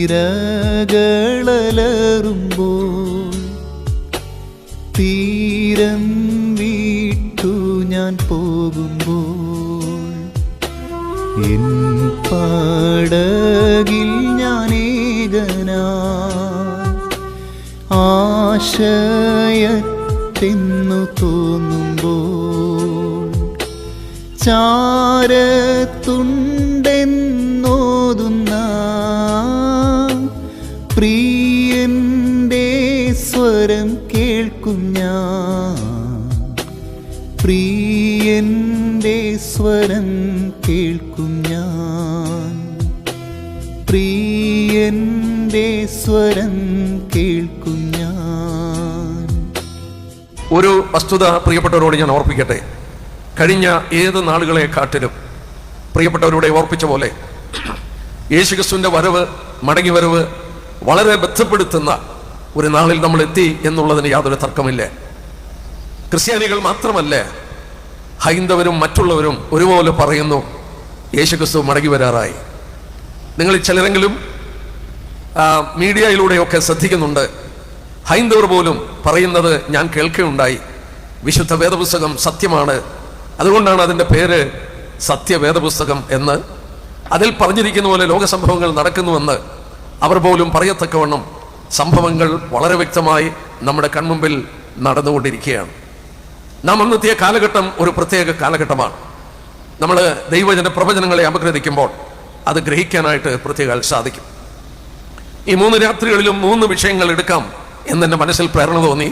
തിരകളലറുമ്പോൾ തീരം വിട്ടു ഞാൻ പോകുമ്പോൾ എൻ പടകിൽ ഞാൻ ഏകനാ ആശയത്തെന്നു തോന്നുമ്പോൾ ചാരത്തുണ്ടെന്നോതുന്ന പ്രിയന്റെ സ്വരം കേൾക്കും ഞാൻ. പ്രിയന്റെ സ്വരം കേൾക്കും ഞാൻ. പ്രിയന്റെ സ്വരം കേൾക്കും ഞാൻ. ഒരു വസ്തുത പ്രിയപ്പെട്ടവരോട് ഞാൻ ഓർപ്പിക്കട്ടെ. കഴിഞ്ഞ ഏത് നാളുകളെ കാട്ടിലും പ്രിയപ്പെട്ടവരോടെ ഓർപ്പിച്ച പോലെ യേശുക്രിസ്തുവിന്റെ വരവ്, മടങ്ങി വരവ് വളരെ ബന്ധപ്പെടുത്തുന്ന ഒരു നാളിൽ നമ്മൾ എത്തി എന്നുള്ളതിന് യാതൊരു തർക്കമില്ല. ക്രിസ്ത്യാനികൾ മാത്രമല്ല, ഹൈന്ദവരും മറ്റുള്ളവരും ഒരുപോലെ പറയുന്നു യേശുക്രിസ്തു മടങ്ങി വരാറായി. നിങ്ങളിൽ ചിലരെങ്കിലും മീഡിയയിലൂടെയൊക്കെ ശ്രദ്ധിക്കുന്നുണ്ട്. ഹൈന്ദവർ പോലും പറയുന്നത് ഞാൻ കേൾക്കുകയുണ്ടായി, വിശുദ്ധ വേദപുസ്തകം സത്യമാണ്, അതുകൊണ്ടാണ് അതിൻ്റെ പേര് സത്യവേദപുസ്തകം എന്ന്. അതിൽ പറഞ്ഞിരിക്കുന്ന പോലെ ലോകസംഭവങ്ങൾ നടക്കുന്നുവെന്ന് അവർ പോലും പറയത്തക്കവണ്ണം സംഭവങ്ങൾ വളരെ വ്യക്തമായി നമ്മുടെ കൺമുമ്പിൽ നടന്നുകൊണ്ടിരിക്കുകയാണ്. നാം അന്നത്തെ കാലഘട്ടം ഒരു പ്രത്യേക കാലഘട്ടമാണ്. നമ്മൾ ദൈവജന പ്രവചനങ്ങളെ അപഗ്രഥിക്കുമ്പോൾ അത് ഗ്രഹിക്കാനായിട്ട് പ്രത്യേകം സാധിക്കും. ഈ 3 രാത്രികളിലും 3 വിഷയങ്ങൾ എടുക്കാം എന്നെൻ്റെ മനസ്സിൽ പ്രേരണ തോന്നി.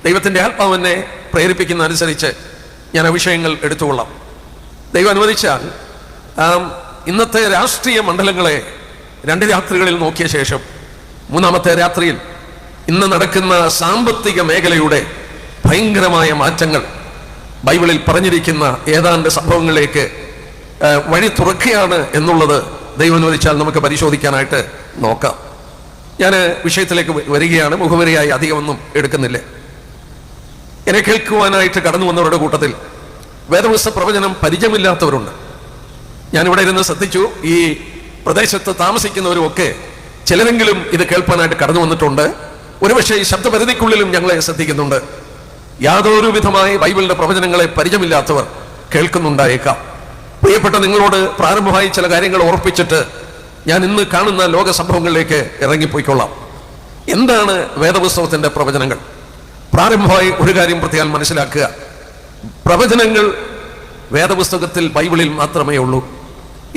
ദൈവത്തിൻ്റെ ആത്മാവിനെ പ്രേരിപ്പിക്കുന്ന അനുസരിച്ച് ഞാൻ ആ വിഷയങ്ങൾ എടുത്തുകൊള്ളാം. ദൈവം അനുവദിച്ചാൽ ഇന്നത്തെ രാഷ്ട്രീയ മണ്ഡലങ്ങളെ 2 രാത്രികളിൽ നോക്കിയ ശേഷം 3-ാമത്തെ രാത്രിയിൽ ഇന്ന് നടക്കുന്ന സാമ്പത്തിക മേഖലയുടെ ഭയങ്കരമായ മാറ്റങ്ങൾ ബൈബിളിൽ പറഞ്ഞിരിക്കുന്ന ഏതാണ്ട് സംഭവങ്ങളിലേക്ക് വഴി തുറക്കുകയാണ് എന്നുള്ളത് ദൈവം അനുവദിച്ചാൽ നമുക്ക് പരിശോധിക്കാനായിട്ട് നോക്കാം. ഞാൻ വിഷയത്തിലേക്ക് വരികയാണ്. മുഖവരിയായി അധികമൊന്നും എടുക്കുന്നില്ല. എന്നെ കേൾക്കുവാനായിട്ട് കടന്നു വന്നവരുടെ കൂട്ടത്തിൽ വേദപുസ്തക പ്രവചനം പരിചയമില്ലാത്തവരുണ്ട്. ഞാനിവിടെ ഇരുന്ന് ശ്രദ്ധിച്ചു, ഈ പ്രദേശത്ത് താമസിക്കുന്നവരുമൊക്കെ ചിലരെങ്കിലും ഇത് കേൾപ്പാനായിട്ട് കടന്നു വന്നിട്ടുണ്ട്. ഒരുപക്ഷെ ഈ ശബ്ദപരിധിക്കുള്ളിലും ഞങ്ങളെ ശ്രദ്ധിക്കുന്നുണ്ട്. യാതൊരു വിധമായ ബൈബിളിന്റെ പ്രവചനങ്ങളെ പരിചയമില്ലാത്തവർ കേൾക്കുന്നുണ്ടായേക്കാം. പ്രിയപ്പെട്ട നിങ്ങളോട് പ്രാരംഭമായി ചില കാര്യങ്ങൾ ഓർപ്പിച്ചിട്ട് ഞാൻ ഇന്ന് കാണുന്ന ലോക സംഭവങ്ങളിലേക്ക് ഇറങ്ങിപ്പോയിക്കൊള്ളാം. എന്താണ് വേദപുസ്തകത്തിന്റെ പ്രവചനങ്ങൾ? പ്രാരംഭമായി ഒരു കാര്യം പ്രത്യേകം മനസ്സിലാക്കുക. പ്രവചനങ്ങൾ വേദപുസ്തകത്തിൽ ബൈബിളിൽ മാത്രമേ ഉള്ളൂ.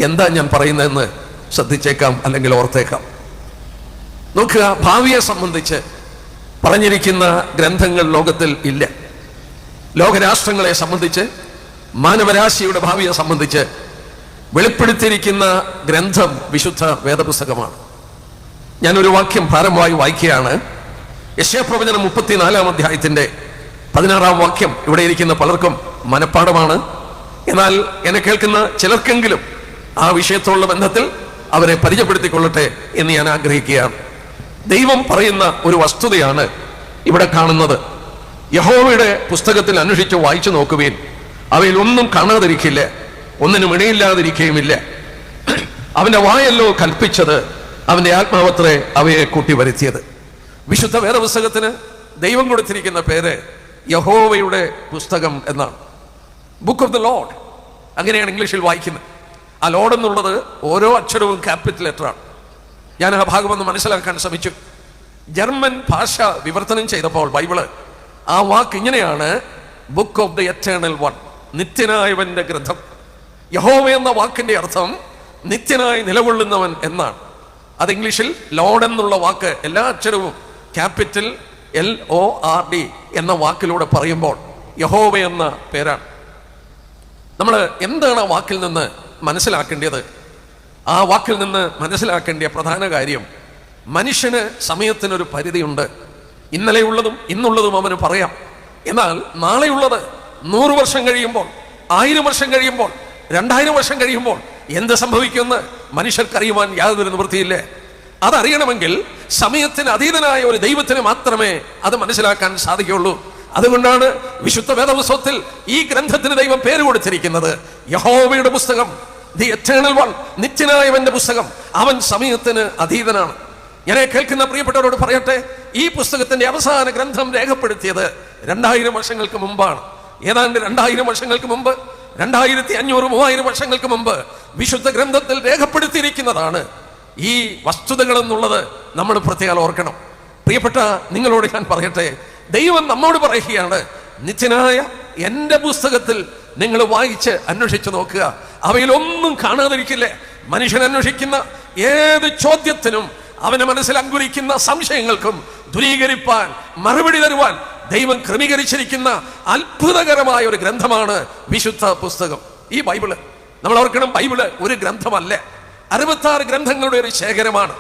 എന്താ ഞാൻ പറയുന്നതെന്ന് ശ്രദ്ധിച്ചേക്കാം, അല്ലെങ്കിൽ ഓർത്തേക്കാം. നോക്കുക, ഭാവിയെ സംബന്ധിച്ച് പറഞ്ഞിരിക്കുന്ന ഗ്രന്ഥങ്ങൾ ലോകത്തിൽ ഇല്ല. ലോകരാഷ്ട്രങ്ങളെ സംബന്ധിച്ച്, മാനവരാശിയുടെ ഭാവിയെ സംബന്ധിച്ച് വെളിപ്പെടുത്തിയിരിക്കുന്ന ഗ്രന്ഥം വിശുദ്ധ വേദപുസ്തകമാണ്. ഞാനൊരു വാക്യം പ്രാരംഭമായി വായിക്കുകയാണ്. യെശയ്യാപ്രവചനം 34-ാം അധ്യായത്തിന്റെ 16-ാം വാക്യം ഇവിടെ ഇരിക്കുന്ന പലർക്കും മനഃപ്പാഠമാണ്. എന്നാൽ എന്നെ കേൾക്കുന്ന ചിലർക്കെങ്കിലും ആ വിഷയത്തോടുള്ള ബന്ധത്തിൽ അവരെ പരിചയപ്പെടുത്തിക്കൊള്ളട്ടെ എന്ന് ഞാൻ ആഗ്രഹിക്കുകയാണ്. ദൈവം പറയുന്ന ഒരു വസ്തുതയാണ് ഇവിടെ കാണുന്നത്. യഹോവയുടെ പുസ്തകത്തിൽ അന്വേഷിച്ച് വായിച്ചു നോക്കുവിൻ, അവയിൽ ഒന്നും കാണാതിരിക്കില്ല, ഒന്നിനും ഇടയില്ലാതിരിക്കുകയുമില്ല. അവന്റെ വായല്ലോ കൽപ്പിച്ചത്, അവന്റെ ആത്മാവത്രേ അവയെ കൂട്ടി വരുത്തിയത്. വിശുദ്ധ വേദപുസ്തകത്തിന് ദൈവം കൊടുത്തിരിക്കുന്ന പേര് യഹോവയുടെ പുസ്തകം എന്നാണ്. ബുക്ക് ഓഫ് ദ ലോർഡ്, അങ്ങനെയാണ് ഇംഗ്ലീഷിൽ വായിക്കുന്നത്. ആ ലോർഡ് എന്നുള്ളത് ഓരോ അക്ഷരവും ക്യാപിറ്റൽ ലെറ്ററാണ്. ഞാൻ ആ ഭാഗം ഒന്ന് മനസ്സിലാക്കാൻ ശ്രമിച്ചു. ജർമ്മൻ ഭാഷ വിവർത്തനം ചെയ്തപ്പോൾ ബൈബിള് ആ വാക്ക് ഇങ്ങനെയാണ്: book of the eternal one, നിത്യനായവന്റെ ഗ്രന്ഥം. യഹോവ എന്ന വാക്കിന്റെ അർത്ഥം നിത്യനായി നിലകൊള്ളുന്നവൻ എന്നാണ്. അത് ഇംഗ്ലീഷിൽ ലോർഡ് എന്നുള്ള വാക്ക് എല്ലാ അക്ഷരവും ക്യാപിറ്റൽ LORD എന്ന വാക്കിലൂടെ പറയുമ്പോൾ യഹോവ എന്ന പേരാണ്. നമ്മൾ എന്താണ് ആ വാക്കിൽ നിന്ന് മനസ്സിലാക്കേണ്ടത്? ആ വാക്കിൽ നിന്ന് മനസ്സിലാക്കേണ്ട പ്രധാന കാര്യം, മനുഷ്യന് സമയത്തിനൊരു പരിധിയുണ്ട്. ഇന്നലെയുള്ളതും ഇന്നുള്ളതും അവന് പറയാം. എന്നാൽ നാളെയുള്ളത് 100 വർഷം കഴിയുമ്പോൾ, 1000 വർഷം കഴിയുമ്പോൾ, 2000 വർഷം കഴിയുമ്പോൾ എന്ത് സംഭവിക്കുമെന്ന് മനുഷ്യർക്കറിയുവാൻ യാതൊരു നിവൃത്തിയില്ല. അതറിയണമെങ്കിൽ സമയത്തിന് അതീതനായ ഒരു ദൈവത്തിന് മാത്രമേ അത് മനസ്സിലാക്കാൻ സാധിക്കുള്ളൂ. അതുകൊണ്ടാണ് വിശുദ്ധ വേദപുസ്തകത്തിൽ ഈ ഗ്രന്ഥത്തിന് ദൈവം പേര് കൊടുത്തിരിക്കുന്നത് യഹോവയുടെ പുസ്തകം, ദി എറ്റേണൽ വൺ, നിത്യനായവന്റെ പുസ്തകം. അവൻ സമയത്തിന് അതീതനാണ്. ഞാൻ കേൾക്കുന്ന പ്രിയപ്പെട്ടവരോട് പറയട്ടെ, ഈ പുസ്തകത്തിന്റെ അവസാന ഗ്രന്ഥം രേഖപ്പെടുത്തിയത് 2000 വർഷങ്ങൾക്ക് മുമ്പാണ്. ഏതാണ്ട് 2000 വർഷങ്ങൾക്ക് മുമ്പ്, 2500-3000 വർഷങ്ങൾക്ക് മുമ്പ് വിശുദ്ധ ഗ്രന്ഥത്തിൽ രേഖപ്പെടുത്തിയിരിക്കുന്നതാണ് ഈ വസ്തുതകൾ എന്നുള്ളത് നമ്മൾ പ്രത്യേകം ഓർക്കണം. പ്രിയപ്പെട്ട നിങ്ങളോട് ഞാൻ പറയട്ടെ, ദൈവം നമ്മോട് പറയുകയാണ്, നിത്യനായ എൻ്റെ പുസ്തകത്തിൽ നിങ്ങൾ വായിച്ച് അന്വേഷിച്ച് നോക്കുക, അവയിലൊന്നും കാണാതിരിക്കില്ലേ. മനുഷ്യൻ അന്വേഷിക്കുന്ന ഏത് ചോദ്യത്തിനും അവന്റെ മനസ്സിൽ അങ്കുരിക്കുന്ന സംശയങ്ങൾക്കും ദൂരീകരിപ്പാൻ, മറുപടി തരുവാൻ ദൈവം ക്രമീകരിച്ചിരിക്കുന്ന അത്ഭുതകരമായ ഒരു ഗ്രന്ഥമാണ് വിശുദ്ധ പുസ്തകം, ഈ ബൈബിള്. നമ്മൾ ഓർക്കണം, ബൈബിള് ഒരു ഗ്രന്ഥമല്ല, 66 ഗ്രന്ഥങ്ങളുടെ ഒരു ശേഖരമാണ്.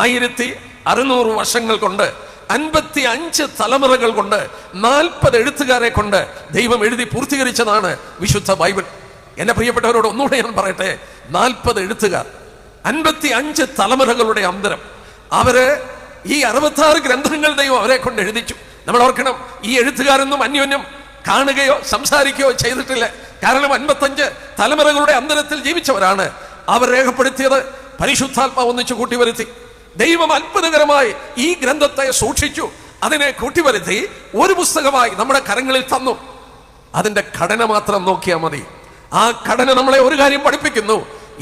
1600 വർഷങ്ങൾ കൊണ്ട്, 55 തലമുറകൾ കൊണ്ട്, 40 എഴുത്തുകാരെ കൊണ്ട് ദൈവം എഴുതി പൂർത്തീകരിച്ചതാണ് വിശുദ്ധ ബൈബിൾ. എന്റെ പ്രിയപ്പെട്ടവരോട് ഒന്നുകൂടെ ഞാൻ പറയട്ടെ, 40 എഴുത്തുകാർ, 55 തലമുറകളുടെ അന്തരം, അവര് ഈ 66 ഗ്രന്ഥങ്ങൾ ദൈവം അവരെ കൊണ്ട് എഴുതിച്ചു. നമ്മൾ ഓർക്കണം, ഈ എഴുത്തുകാരൊന്നും അന്യോന്യം കാണുകയോ സംസാരിക്കുകയോ ചെയ്തിട്ടില്ല. കാരണം 55 തലമുറകളുടെ അന്തരത്തിൽ ജീവിച്ചവരാണ്. അവർ രേഖപ്പെടുത്തിയത് പരിശുദ്ധാത്മാവ് ഒന്നിച്ചു കൂട്ടിവരുത്തി. ദൈവം അത്ഭുതകരമായി ഈ ഗ്രന്ഥത്തെ സൂക്ഷിച്ചു, അതിനെ കൂട്ടിവരുത്തി ഒരു പുസ്തകമായി നമ്മുടെ കരങ്ങളിൽ തന്നു. അതിന്റെ ഘടന മാത്രം നോക്കിയാൽ മതി. ആ ഘടന നമ്മളെ ഒരു കാര്യം പഠിപ്പിക്കുന്നു,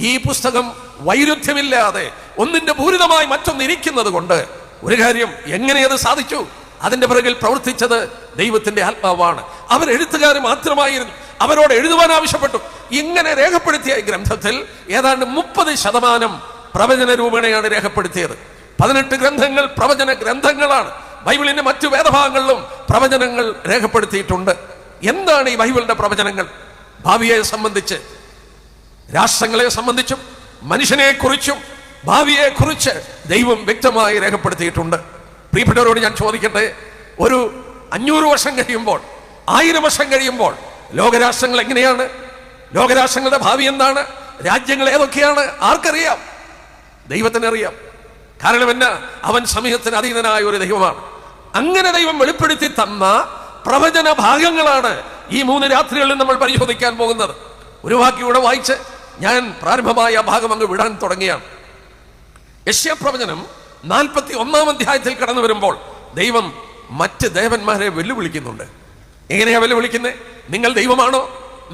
ഈ പുസ്തകം വൈരുദ്ധ്യമില്ലാതെ ഒന്നിന്റെ പൂരിതമായി മറ്റൊന്നിരിക്കുന്നത് കൊണ്ട് ഒരു കാര്യം, എങ്ങനെ അത് സാധിച്ചു? അതിന്റെ പിറകിൽ പ്രവർത്തിച്ചത് ദൈവത്തിന്റെ ആത്മാവാണ്. അവർ എഴുത്തുകാർ മാത്രമായിരുന്നു, അവരോട് എഴുതുവാൻ ആവശ്യപ്പെട്ടു. ഇങ്ങനെ രേഖപ്പെടുത്തിയ ഈ ഗ്രന്ഥത്തിൽ ഏതാണ്ട് 30% പ്രവചന രൂപേണയാണ് രേഖപ്പെടുത്തിയത്. 18 ഗ്രന്ഥങ്ങൾ പ്രവചന ഗ്രന്ഥങ്ങളാണ്. ബൈബിളിന്റെ മറ്റു വേദഭാഗങ്ങളിലും പ്രവചനങ്ങൾ രേഖപ്പെടുത്തിയിട്ടുണ്ട്. എന്താണ് ഈ ബൈബിളിന്റെ പ്രവചനങ്ങൾ? ഭാവിയെ സംബന്ധിച്ച്, രാഷ്ട്രങ്ങളെ സംബന്ധിച്ചും മനുഷ്യനെ കുറിച്ചും ഭാവിയെ കുറിച്ച് ദൈവം വ്യക്തമായി രേഖപ്പെടുത്തിയിട്ടുണ്ട്. പ്രിയപ്പെട്ടവരോട് ഞാൻ ചോദിക്കട്ടെ, ഒരു 500 വർഷം കഴിയുമ്പോൾ, 1000 വർഷം കഴിയുമ്പോൾ ലോകരാഷ്ട്രങ്ങൾ എങ്ങനെയാണ്? ലോകരാഷ്ട്രങ്ങളുടെ ഭാവി എന്താണ്? രാജ്യങ്ങൾ ഏതൊക്കെയാണ്? ആർക്കറിയാം? ദൈവത്തിന് അറിയാം. കാരണം എന്നാ? അവൻ സമയത്തിന് അധീനനായ ഒരു ദൈവമാണ്. അങ്ങനെ ദൈവം വെളിപ്പെടുത്തി തന്ന പ്രവചന ഭാഗങ്ങളാണ് ഈ 3 രാത്രികളിൽ നമ്മൾ പരിശോധിക്കാൻ പോകുന്നത്. ഒരു വാക്യൂടെ വായിച്ച് ഞാൻ പ്രാരംഭമായ ഭാഗം അങ്ങ് വിടാൻ തുടങ്ങിയാണ്. യെശയ്യാ പ്രവചനം 41-ാം അധ്യായത്തിൽ കടന്നു വരുമ്പോൾ ദൈവം മറ്റ് ദേവന്മാരെ വെല്ലുവിളിക്കുന്നുണ്ട്. എങ്ങനെയാ വെല്ലുവിളിക്കുന്നത്? നിങ്ങൾ ദൈവമാണോ?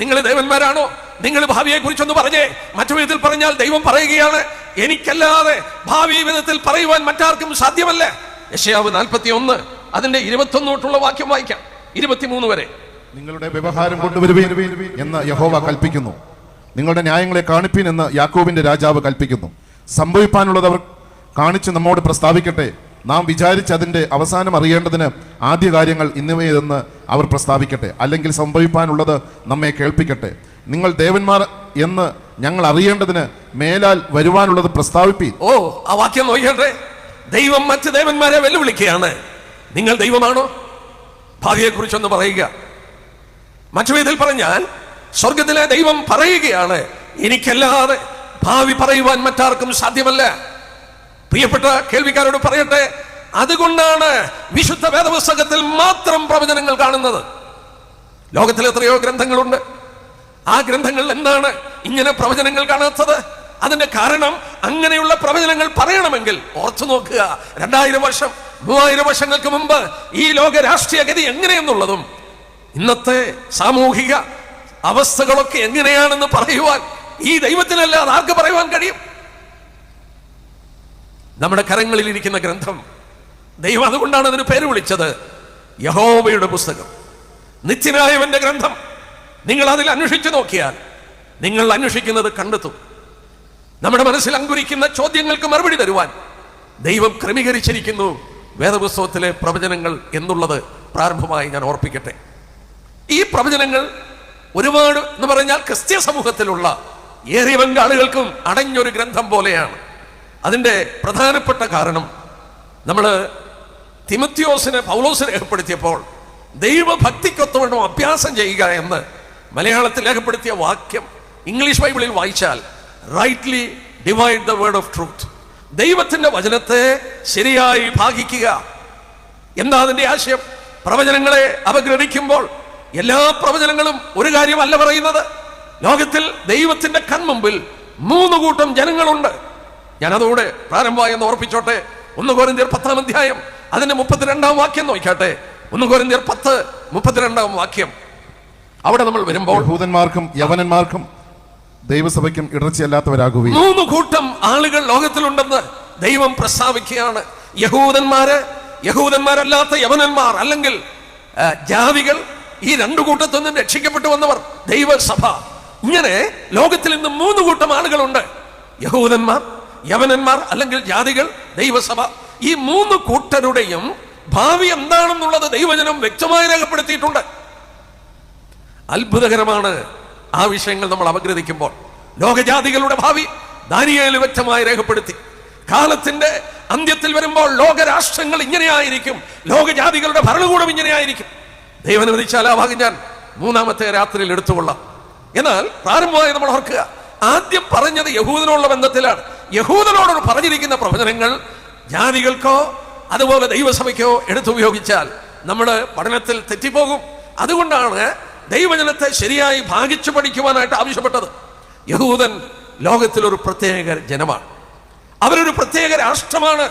നിങ്ങൾ ദേവന്മാരാണോ? നിങ്ങൾ ഭാവിയെ കുറിച്ചൊന്ന് പറഞ്ഞേ. മറ്റു വിധത്തിൽ പറഞ്ഞാൽ ദൈവം പറയുകയാണ്, എനിക്കല്ലാതെ ഭാവി വിധത്തിൽ പറയുവാൻ മറ്റാർക്കും സാധ്യമല്ല. യെശയ്യാവ് 41 അതിന്റെ 21 തൊട്ടുള്ള വാക്യം വായിക്കാം, 23 വരെ. നിങ്ങളുടെ വ്യവഹാരം കൊണ്ടുവരുവീൻ എന്ന് യഹോവ കൽപ്പിക്കുന്നു, നിങ്ങളുടെ ന്യായങ്ങളെ കാണിപ്പീൻ എന്ന് യാക്കോബിന്റെ രാജാവ് കൽപ്പിക്കുന്നു. സംഭവിപ്പാനുള്ളത് അവർ കാണിച്ച് നമ്മോട് പ്രസ്താവിക്കട്ടെ. നാം വിചാരിച്ചതിന്റെ അവസാനം അറിയേണ്ടതിന് ആദ്യ കാര്യങ്ങൾ ഇന്നിവയെന്ന് അവർ പ്രസ്താവിക്കട്ടെ. അല്ലെങ്കിൽ സംഭവിപ്പാനുള്ളത് നമ്മെ കേൾപ്പിക്കട്ടെ. നിങ്ങൾ ദേവന്മാർ എന്ന് ഞങ്ങൾ അറിയേണ്ടതിന് മേലാൽ വരുവാനുള്ളത് പ്രസ്താവിപ്പീൻ. ഓ, ആ വാക്യം നോക്കട്ടെ. ദൈവം മറ്റ് ദേവന്മാരെ വെല്ലുവിളിക്കുകയാണ്. നിങ്ങൾ ദൈവമാണോ? ഭാവിയെ കുറിച്ചൊന്ന് പറയുക. മറ്റു വിധത്തിൽ പറഞ്ഞാൽ സ്വർഗത്തിലെ ദൈവം പറയുകയാണ്, എനിക്കല്ലാതെ ഭാവി പറയുവാൻ മറ്റാർക്കും സാധ്യമല്ല. പ്രിയപ്പെട്ട കേൾവിക്കാരോട് പറയട്ടെ, അതുകൊണ്ടാണ് വിശുദ്ധ വേദപുസ്തകത്തിൽ മാത്രം പ്രവചനങ്ങൾ കാണുന്നത്. ലോകത്തിൽ എത്രയോ ഗ്രന്ഥങ്ങളുണ്ട്. ആ ഗ്രന്ഥങ്ങളിൽ എന്താണ് ഇങ്ങനെ പ്രവചനങ്ങൾ കാണാത്തത്? അതിന്റെ കാരണം, അങ്ങനെയുള്ള പ്രവചനങ്ങൾ പറയണമെങ്കിൽ ഓർത്തു നോക്കുക, 2000 വർഷം 3000 വർഷങ്ങൾക്ക് മുമ്പ് ഈ ലോക രാഷ്ട്രീയ ഗതി എങ്ങനെയെന്നുള്ളതും ഇന്നത്തെ സാമൂഹിക അവസ്ഥകളൊക്കെ എങ്ങനെയാണെന്ന് പറയുവാൻ ഈ ദൈവത്തിനല്ലാതെ ആർക്ക് പറയുവാൻ കഴിയും? നമ്മുടെ കരങ്ങളിൽ ഇരിക്കുന്ന ഗ്രന്ഥം ദൈവം അതുകൊണ്ടാണ് അതിന് പേര് വിളിച്ചത് യഹോവയുടെ പുസ്തകം, നിത്യനായവന്റെ ഗ്രന്ഥം. നിങ്ങൾ അതിൽ അന്വേഷിച്ചു നോക്കിയാൽ നിങ്ങൾ അന്വേഷിക്കുന്നത് കണ്ടെത്തും. നമ്മുടെ മനസ്സിൽ അങ്കുരിക്കുന്ന ചോദ്യങ്ങൾക്ക് മറുപടി തരുവാൻ ദൈവം ക്രമീകരിച്ചിരിക്കുന്നു വേദപുസ്തകത്തിലെ പ്രവചനങ്ങൾ എന്നുള്ളത് പ്രാരംഭമായി ഞാൻ ഓർപ്പിക്കട്ടെ. ഈ പ്രവചനങ്ങൾ ഒരുപാട് എന്ന് പറഞ്ഞാൽ ക്രിസ്ത്യ സമൂഹത്തിലുള്ള ഏറിയ ആളുകൾക്കും അടഞ്ഞൊരു ഗ്രന്ഥം പോലെയാണ്. അതിന്റെ പ്രധാനപ്പെട്ട കാരണം, നമ്മൾ തിമോത്തിയോസിനെ പൗലോസ് രേഖപ്പെടുത്തിയപ്പോൾ ദൈവഭക്തിക്കൊത്തവണ്ണം അഭ്യാസം ചെയ്യുക എന്ന് മലയാളത്തിൽ രേഖപ്പെടുത്തിയ വാക്യം ഇംഗ്ലീഷ് ബൈബിളിൽ വായിച്ചാൽ rightly divide the word of truth, ദൈവത്തിന്റെ വചനത്തെ ശരിയായി ഭാഗിക്കുക. എന്താ അതിന്റെ ആശയം? പ്രവചനങ്ങളെ അപഗ്രഥിക്കുമ്പോൾ എല്ലാ പ്രവചനങ്ങളും ഒരു കാര്യമല്ല പറയുന്നത്. ലോകത്തിൽ ദൈവത്തിന്റെ കൺമുമ്പിൽ 3 കൂട്ടം ജനങ്ങളുണ്ട്. ഞാൻ അതോടെ പ്രാരംഭമായി എന്ന് ഓർപ്പിച്ചോട്ടെ. 1 കൊരിന്ത്യർ 10-ാം അധ്യായം അതിന്റെ 32-ാം വാക്യം നോക്കട്ടെ. 1 കൊരിന്ത്യർ 10:32 വാക്യം. അവിടെ നമ്മൾ വരുമ്പോൾ യഹൂദന്മാർക്കും യവനന്മാർക്കും ദൈവസഭയ്ക്കും ഇടർച്ചയല്ലാത്തവരാകുകയും 3 കൂട്ടം ആളുകൾ ലോകത്തിലുണ്ടെന്ന് ദൈവം പ്രസ്താവിക്കുകയാണ്. യഹൂദന്മാരല്ലാത്ത യവനന്മാർ, അല്ലെങ്കിൽ ജാതികൾ, ഈ 2 കൂട്ടത്തിൽ നിന്നും രക്ഷിക്കപ്പെട്ടു വന്നവർ, ദൈവസഭ. ഇങ്ങനെ ലോകത്തിൽ ഇന്ന് 3 കൂട്ടം ആളുകളുണ്ട്. യഹൂദന്മാർ, യവനന്മാർ അല്ലെങ്കിൽ ജാതികൾ, ദൈവസഭ. ഈ 3 കൂട്ടരുടെയും ഭാവി എന്താണെന്നുള്ളത് ദൈവജനം വ്യക്തമായി രേഖപ്പെടുത്തിയിട്ടുണ്ട്. അത്ഭുതകരമാണ് ആ വിഷയങ്ങൾ നമ്മൾ അപഗ്രഥിക്കുമ്പോൾ. ലോകജാതികളുടെ ഭാവി ദാനിയേൽ വ്യക്തമായി രേഖപ്പെടുത്തി. കാലത്തിന്റെ അന്ത്യത്തിൽ വരുമ്പോൾ ലോകരാഷ്ട്രങ്ങൾ ഇങ്ങനെയായിരിക്കും, ലോകജാതികളുടെ ഭരണകൂടം ഇങ്ങനെയായിരിക്കും. ദൈവം അനുവദിച്ചാൽ ആ ഭാഗം ഞാൻ 3-ാമത്തെ രാത്രിയിൽ എടുത്തുകൊള്ളാം. എന്നാൽ പ്രാരംഭമായി നമ്മൾ ഓർക്കുക, ആദ്യം പറഞ്ഞത് യഹൂദനോടുള്ള ബന്ധത്തിലാണ്. യഹൂദനോട് പറഞ്ഞിരിക്കുന്ന പ്രവചനങ്ങൾ ജാതികൾക്കോ അതുപോലെ ദൈവസഭയ്ക്കോ എടുത്തുപയോഗിച്ചാൽ നമ്മൾ പഠനത്തിൽ തെറ്റിപ്പോകും. അതുകൊണ്ടാണ് ദൈവജനത്തെ ശരിയായി ഭാഗിച്ചു പഠിക്കുവാനായിട്ട് ആവശ്യപ്പെട്ടത്. യഹൂദൻ ലോകത്തിലൊരു പ്രത്യേക ജനമാണ്, അവരൊരു പ്രത്യേക രാഷ്ട്രമാണ്.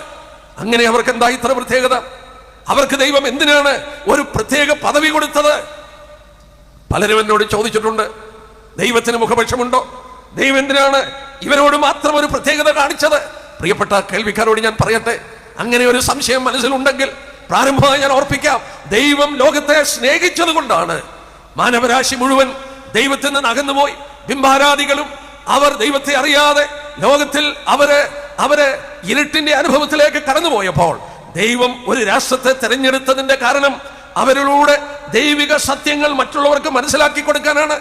അങ്ങനെ അവർക്ക് എന്താ ഇത്ര പ്രത്യേകത? അവർക്ക് ദൈവം എന്തിനാണ് ഒരു പ്രത്യേക പദവി കൊടുത്തത്? പലരും എന്നോട് ചോദിച്ചിട്ടുണ്ട്, ദൈവത്തിന് മുഖപക്ഷമുണ്ടോ? ദൈവം എന്തിനാണ് ഇവരോട് മാത്രം ഒരു പ്രത്യേകത കാണിച്ചത്? പ്രിയപ്പെട്ട കേൾവിക്കാരോട് ഞാൻ പറയട്ടെ, അങ്ങനെ ഒരു സംശയം മനസ്സിലുണ്ടെങ്കിൽ പ്രാരംഭമായി ഞാൻ ഓർപ്പിക്കാം, ദൈവം ലോകത്തെ സ്നേഹിച്ചത് കൊണ്ടാണ് മാനവരാശി മുഴുവൻ ദൈവത്തിൽ നിന്ന് അകന്നുപോയി. ബിംബാരാധികളും അവർ ദൈവത്തെ അറിയാതെ ലോകത്തിൽ അവര് ഇരുട്ടിന്റെ അനുഭവത്തിലേക്ക് കടന്നുപോയപ്പോൾ ദൈവം ഒരു രാഷ്ട്രത്തെ തെരഞ്ഞെടുത്തതിന്റെ കാരണം അവരിലൂടെ ദൈവിക സത്യങ്ങൾ മറ്റുള്ളവർക്ക് മനസ്സിലാക്കി കൊടുക്കാനാണ്.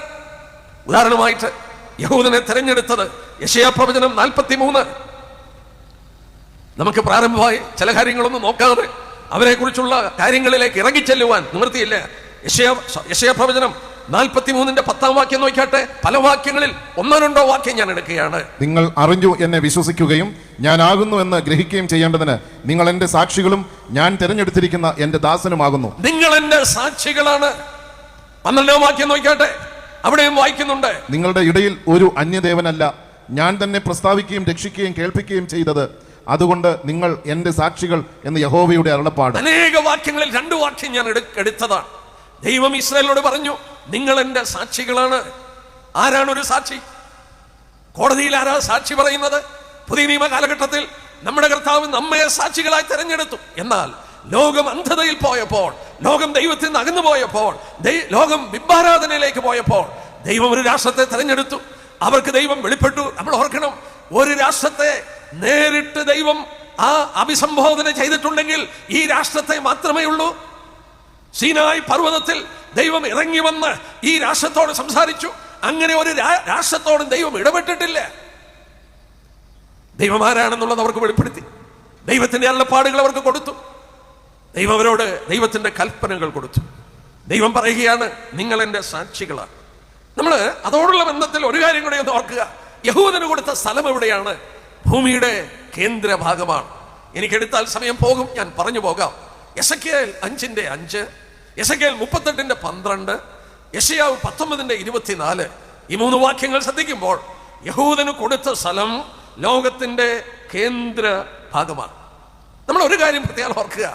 ഉദാഹരണമായിട്ട് യഹൂദനെ തെരഞ്ഞെടുത്തത് യെശയ്യാ പ്രവചനം 43. നമുക്ക് പ്രാരംഭമായി ചില കാര്യങ്ങളൊന്നും നോക്കാതെ അവരെ കുറിച്ചുള്ള കാര്യങ്ങളിലേക്ക് ഇറങ്ങിച്ചെല്ലുവാൻ നിവൃത്തിയില്ല. യെശയ്യാ പ്രവചനം 43-ന്റെ 10-ാം വാക്യം നോക്കട്ടെ. പല വാക്യങ്ങളിൽ 1-2 വാക്യം ഞാൻ എടുക്കുകയാണ്. നിങ്ങൾ അറിഞ്ഞു എന്നെ വിശ്വസിക്കുകയും ഞാൻ ആകുന്നു എന്ന് ഗ്രഹിക്കുകയും ചെയ്യേണ്ടതിന് നിങ്ങൾ എന്റെ സാക്ഷികളും ഞാൻ തിരഞ്ഞെടുത്തിരിക്കുന്ന എന്റെ ദാസനുമാകുന്നു. നിങ്ങൾ എന്റെ സാക്ഷികളാണ്. 12-ാം വാക്യം നോക്കട്ടെ, അവിടെയും വായിക്കുന്നുണ്ട്, നിങ്ങളുടെ ഇടയിൽ ഒരു അന്യദേവനല്ല, ഞാൻ തന്നെ പ്രസ്താവിക്കുകയും രക്ഷിക്കുകയും കേൾപ്പിക്കുകയും ചെയ്തത്, അതുകൊണ്ട് നിങ്ങൾ എന്റെ സാക്ഷികൾ എന്ന് യഹോവയുടെ അരുളപ്പാട്. അനേക വാക്യങ്ങളിൽ 2 വാക്യം ഞാൻ എടുത്തതാണ്. ദൈവം ഇസ്രായേലിനോട് പറഞ്ഞു, നിങ്ങൾ എന്റെ സാക്ഷികളാണ്. ആരാണ് ഒരു സാക്ഷി? കോടതിയിൽ ആരാ സാക്ഷി പറയുന്നത്? പുതിയ നിയമ കാലഘട്ടത്തിൽ നമ്മുടെ കർത്താവ് നമ്മെ സാക്ഷികളായി തെരഞ്ഞെടുത്തു. എന്നാൽ ലോകം അന്ധതയിൽ പോയപ്പോൾ, ലോകം ദൈവത്തിൽ നിന്ന് അകന്നു പോയപ്പോൾ, ലോകം ബിംബാരാധനയിലേക്ക് പോയപ്പോൾ ദൈവം ഒരു രാഷ്ട്രത്തെ തെരഞ്ഞെടുത്തു. അവർക്ക് ദൈവം വെളിപ്പെട്ടു. നമ്മൾ ഓർക്കണം, ഒരു രാഷ്ട്രത്തെ നേരിട്ട് ദൈവം അഭിസംബോധന ചെയ്തിട്ടുണ്ടെങ്കിൽ ഈ രാഷ്ട്രത്തെ മാത്രമേ ഉള്ളൂ. സീനായി പർവ്വതത്തിൽ ദൈവം ഇറങ്ങി വന്ന് ഈ രാഷ്ട്രത്തോട് സംസാരിച്ചു. അങ്ങനെ ഒരു രാഷ്ട്രത്തോടും ദൈവം ഇടപെട്ടിട്ടില്ല. ദൈവം ആരാണെന്നുള്ളത് അവർക്ക് വെളിപ്പെടുത്തി. ദൈവത്തിന്റെ അരുളപ്പാടുകൾ അവർക്ക് കൊടുത്തു. ദൈവം അവരോട് ദൈവത്തിന്റെ കൽപ്പനകൾ കൊടുത്തു. ദൈവം പറയുകയാണ്, നിങ്ങൾ എന്റെ സാക്ഷികളാണ്. നമ്മൾ അതോടുള്ള ബന്ധത്തിൽ ഒരു കാര്യം കൂടെ ഒന്ന് ഓർക്കുക. യഹൂദന് കൊടുത്ത സ്ഥലം എവിടെയാണ്? ഭൂമിയുടെ കേന്ദ്ര ഭാഗമാണ്. എനിക്കെടുത്താൽ സമയം പോകും, ഞാൻ പറഞ്ഞു പോകാം. യെശയ്ക്കേൽ 5:5, യെശയ്ക്കേൽ 38:12, യെശയ്യാവ് 19:24. ഈ 3 വാക്യങ്ങൾ ശ്രദ്ധിക്കുമ്പോൾ യഹൂദന് കൊടുത്ത സ്ഥലം ലോകത്തിന്റെ കേന്ദ്ര ഭാഗമാണ്. നമ്മൾ ഒരു കാര്യം പ്രത്യേകം ഓർക്കുക.